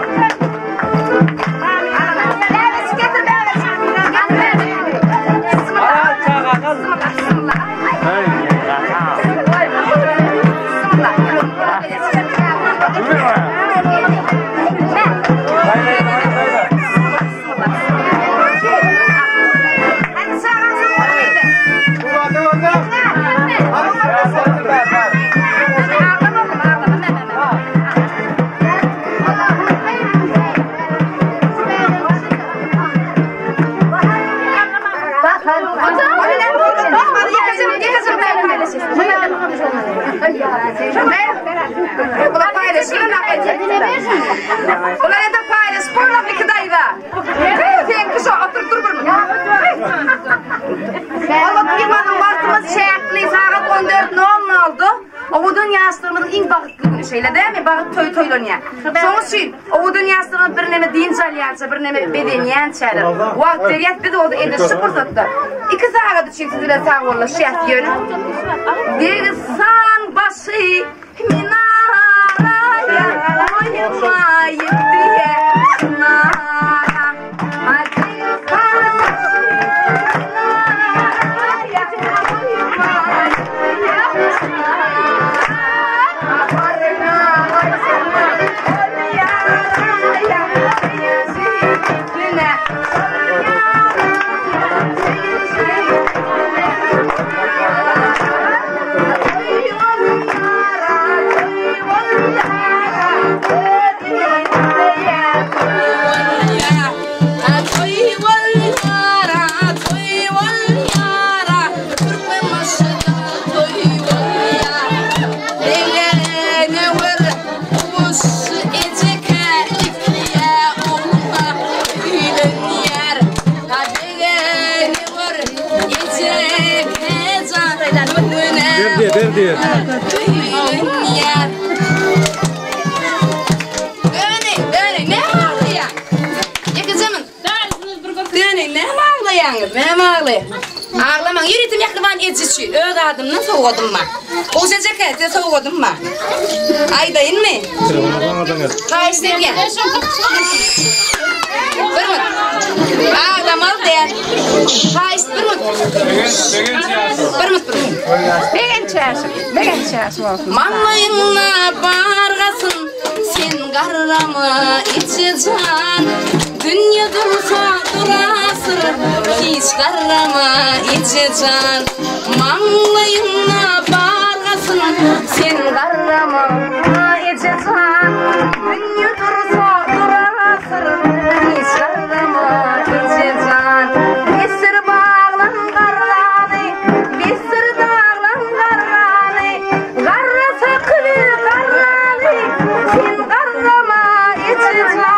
Ulan ede paylaş, boylap iki dayıda. Sen kış otur dur bunu. Allah kıymadın vaktimiz şehirli saat 14:00 oldu. O dünyasımızın ilk vakitli şeyle değil mi? Vakit toylanıyor. Sonuç için o dünyasımız bir neme din çalyansa, bir neme bedeniyen çalır. Vakt deriyat bir de o da ede sıfır tuttu. 2 saat için sizle sağ olun şehir yönü. Bir san başı minaraya oymayıp diye sınara. Hadi san başı minaraya oymayıp diye sınara. Verdi. Dönün, ne ağlayan? Yakızımın. Dönün, ne ağlayanız? Ne ağlayan? Ağlaman, yürütüm yakıvan etçi. Öz adımdan soğudum ma. Koşacak etse soğudum ma. Aydayın mı? Hayır, sevgen. Durun. Ağlamalı diyen. Hayır, durun. Begen çarşı olsun. Manlayınla bargasın, sen garrama içeceksin. Dünya dursa durasır, hiç garrama içeceksin. Manlayınla bargasın, sen garrama içeceksin. Dünya dursa durasır, hiç garrama içeceksin. Esir bağlan garrani, besir dağlan garrani. Garrasa kıvır garrani, sen garrama içeceksin.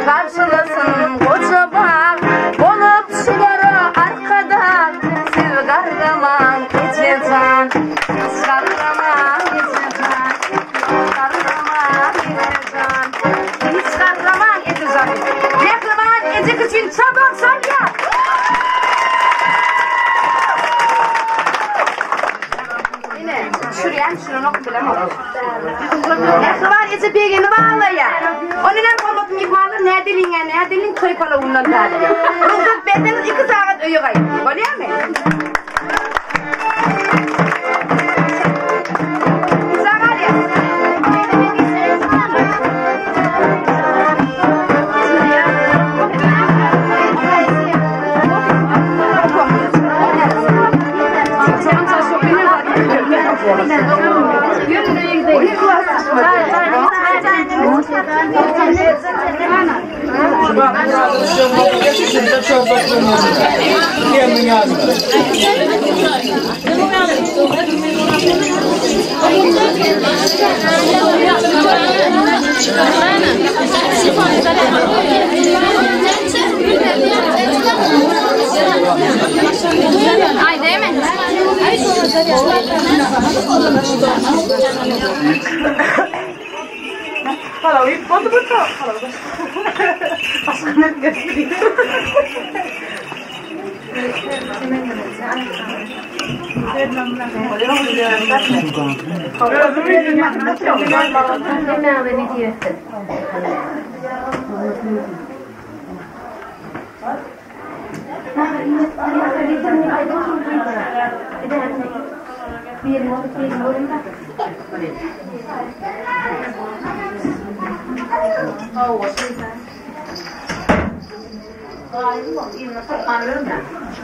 Karşılasın koca bağ, olup suları arkada. Siz garraman geçeceksin, garraman geçeceksin, garraman geçeceksin. Hiç garraman edeceksin. Garraman edecek için çabuk söyle. Yine şuraya şunu bilemem. Garraman edecek bir günü bağlaya. Onunla komutun yıkmalı nerdelin köy palavundan tadili. Ruhsat bendeniz 2 saat öyle kayıp. Oluyor mu? Sakat ya. Ay değil mi? Hello, you want to put up? Hello. Aslında göstereyim.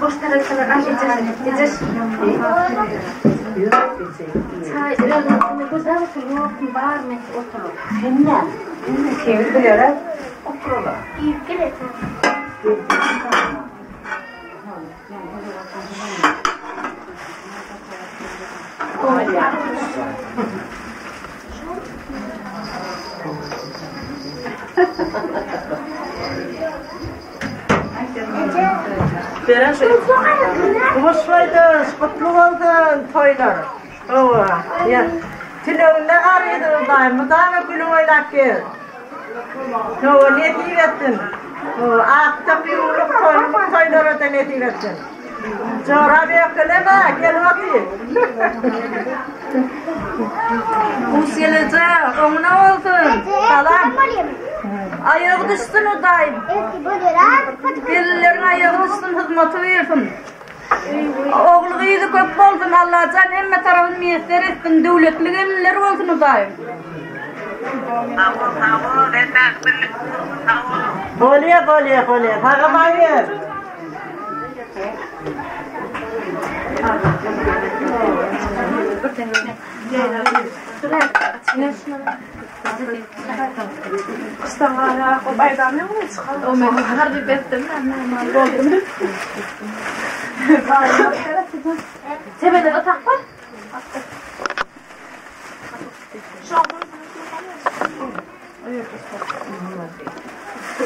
Boş taraflara karşı gideceğiz. Güzel oturuyor, var mı? Oturuyor. Kimler? Kim biliyorlar? Oturuyorlar. İyi, gelin. Kuvuşlaydın, kutlu oldun toylar. Ya, tülüğünde arıydı daim, daim gülüm oylak gel. Ne diyevettin? Akta bir uğruk toylara da ne diyevettin? Coğrafya kılema, gel vakit. Usyelice, onuna olsun. Salam. Ayağı düşsün o daim. Gelirlerin ayağı düşsün, hizmeti versin. Oğlu gıydı köp olsun Allah can emme tarafın miyetler etsin, devletli gelirler olsun o daim. Bolya, tağıma ver. Kıstağına o bayram ne olur? O men harbi bettim ben doldum. Tepede otak var.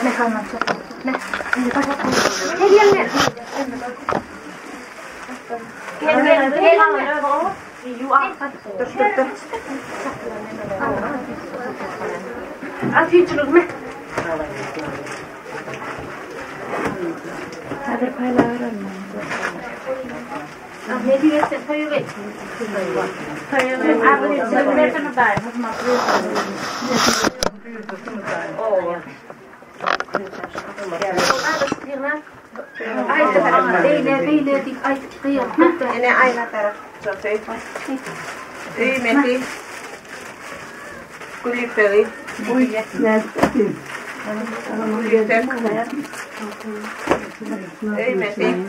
Ne kalmam çok. Ne? Gel. You are Afiyet mi? Hadi paylaşalım. Ne diyorsun? Hayır. Hayır. Abi sen ne sana da? Ini ayna taraf. İyi Mehdi. Kulüpleri. İyi Mehdi.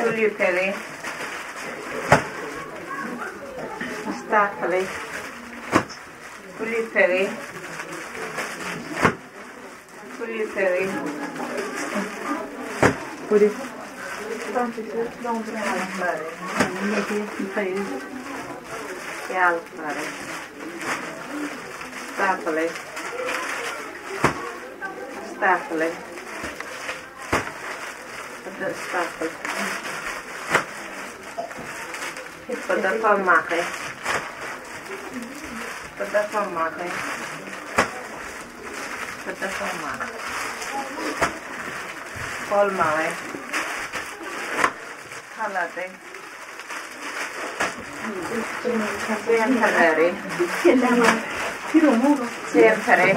Kulüpleri. Stafeli. Kulüpleri. Kulüpleri. Kulüp. Yalvarı. Stafeli. Stafeli. Stafeli. Pada formakai. Pada formakai. Pada formakai. Formakai. Halate. Siempre. Siempre.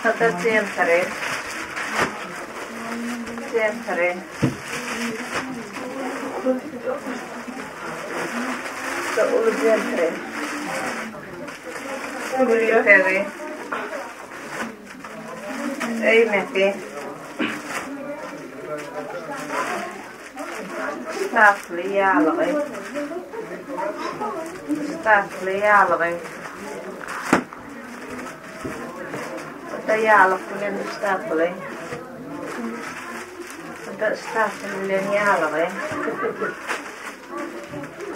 Pada siempre. Siempre. Solo siempre. Kulüpleri. Ey Mehdi. Staflı yağlığı. Staflı yağlığı. Bu da yağlık bugün staflı. Untuk staflen yağlığı.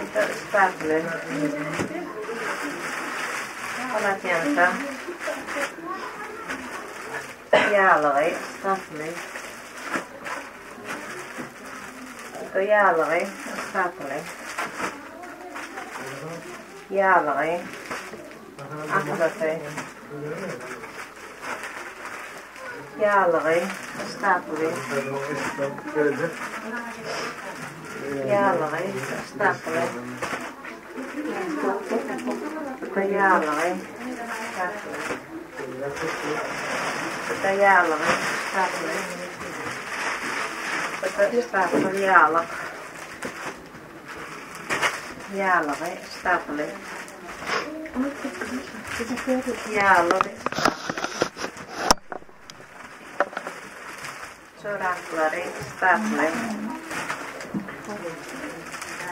Untuk staflen. Palatyansa. Yağlığı, staflen. Untuk yağlığı, staflen. Yağlığı. Aklatay. Yağlığı, ıslaklığı. Yağlığı, ıslaklığı. Bu da yağlığı, ıslaklığı. Bu da yağlığı, ıslaklığı. Bu da ıslaklığı, yağlık. Yağlığı, ıslaklığı. Yağlığı, çorakları, ıslaklığı.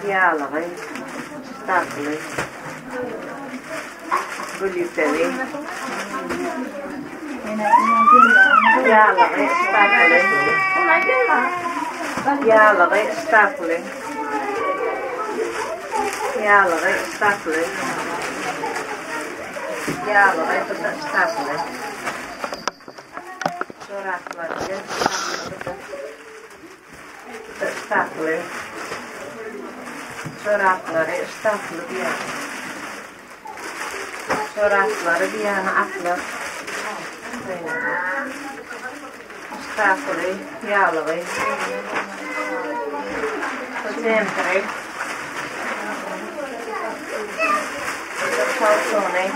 Yağlığı, ıslaklığı. Gluteni. Yağlığı, ıslaklığı. Yağlığı, ıslaklığı. Yağlığı, ıslaklığı. Yağlığı, ıslaklığı. Çorakları, ıslaklığı. Çorakları, ıslaklığı bir yana. Çorakları bir yana atlar. Islaklığı, yağlığı. Sempre. Salsone.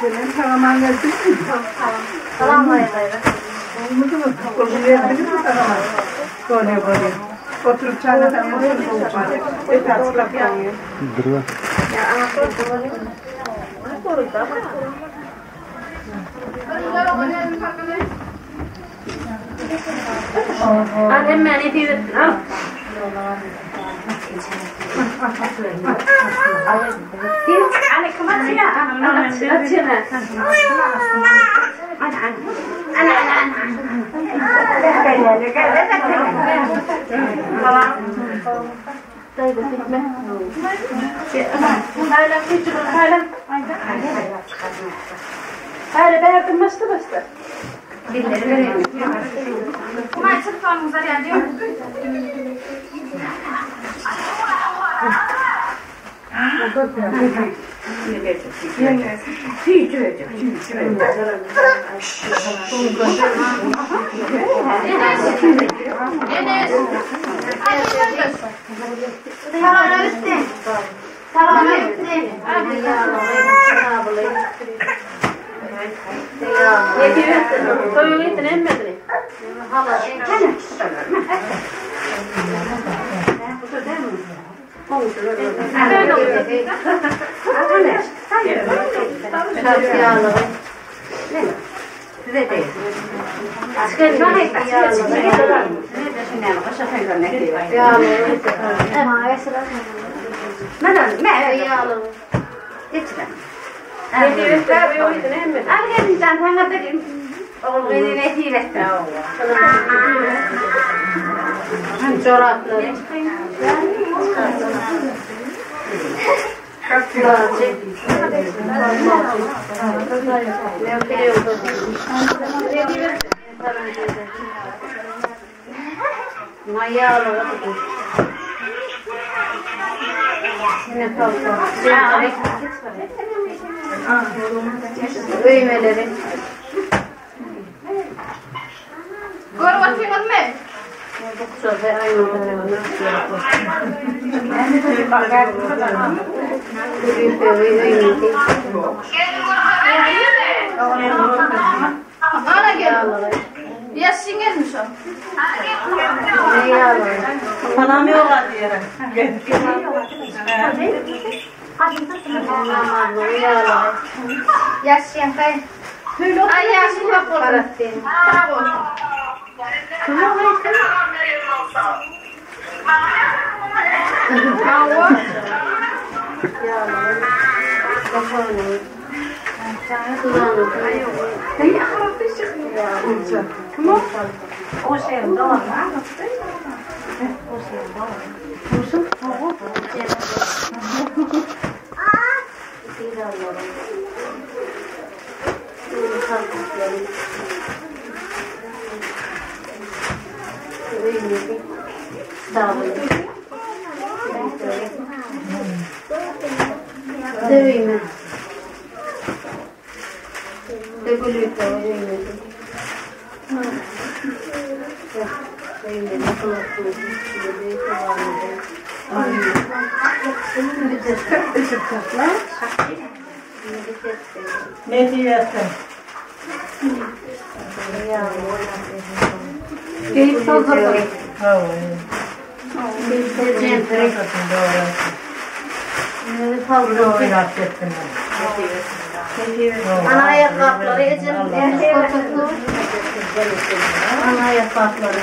Senin tamamen gelsin mi? Tamam mı? Böyle. Oturup çayladan oturup Durun. Annem beni bir Anne kımat ya. Açına. Hayır, verdim bastı. Billeri verelim. Kumay sırtlarımıza geliyor. Büyümeleri. Gorbatın mı? Sofa aynı ana gel. Yasin gelmiş o. Anam yok diyor. Yasin kay. Ay Yasin bak orada. Döveyim. Dövülüyor, döveyim. Ne diyorsun? Keyif hazır. Ana ayakkabıları için ana ayakkabıları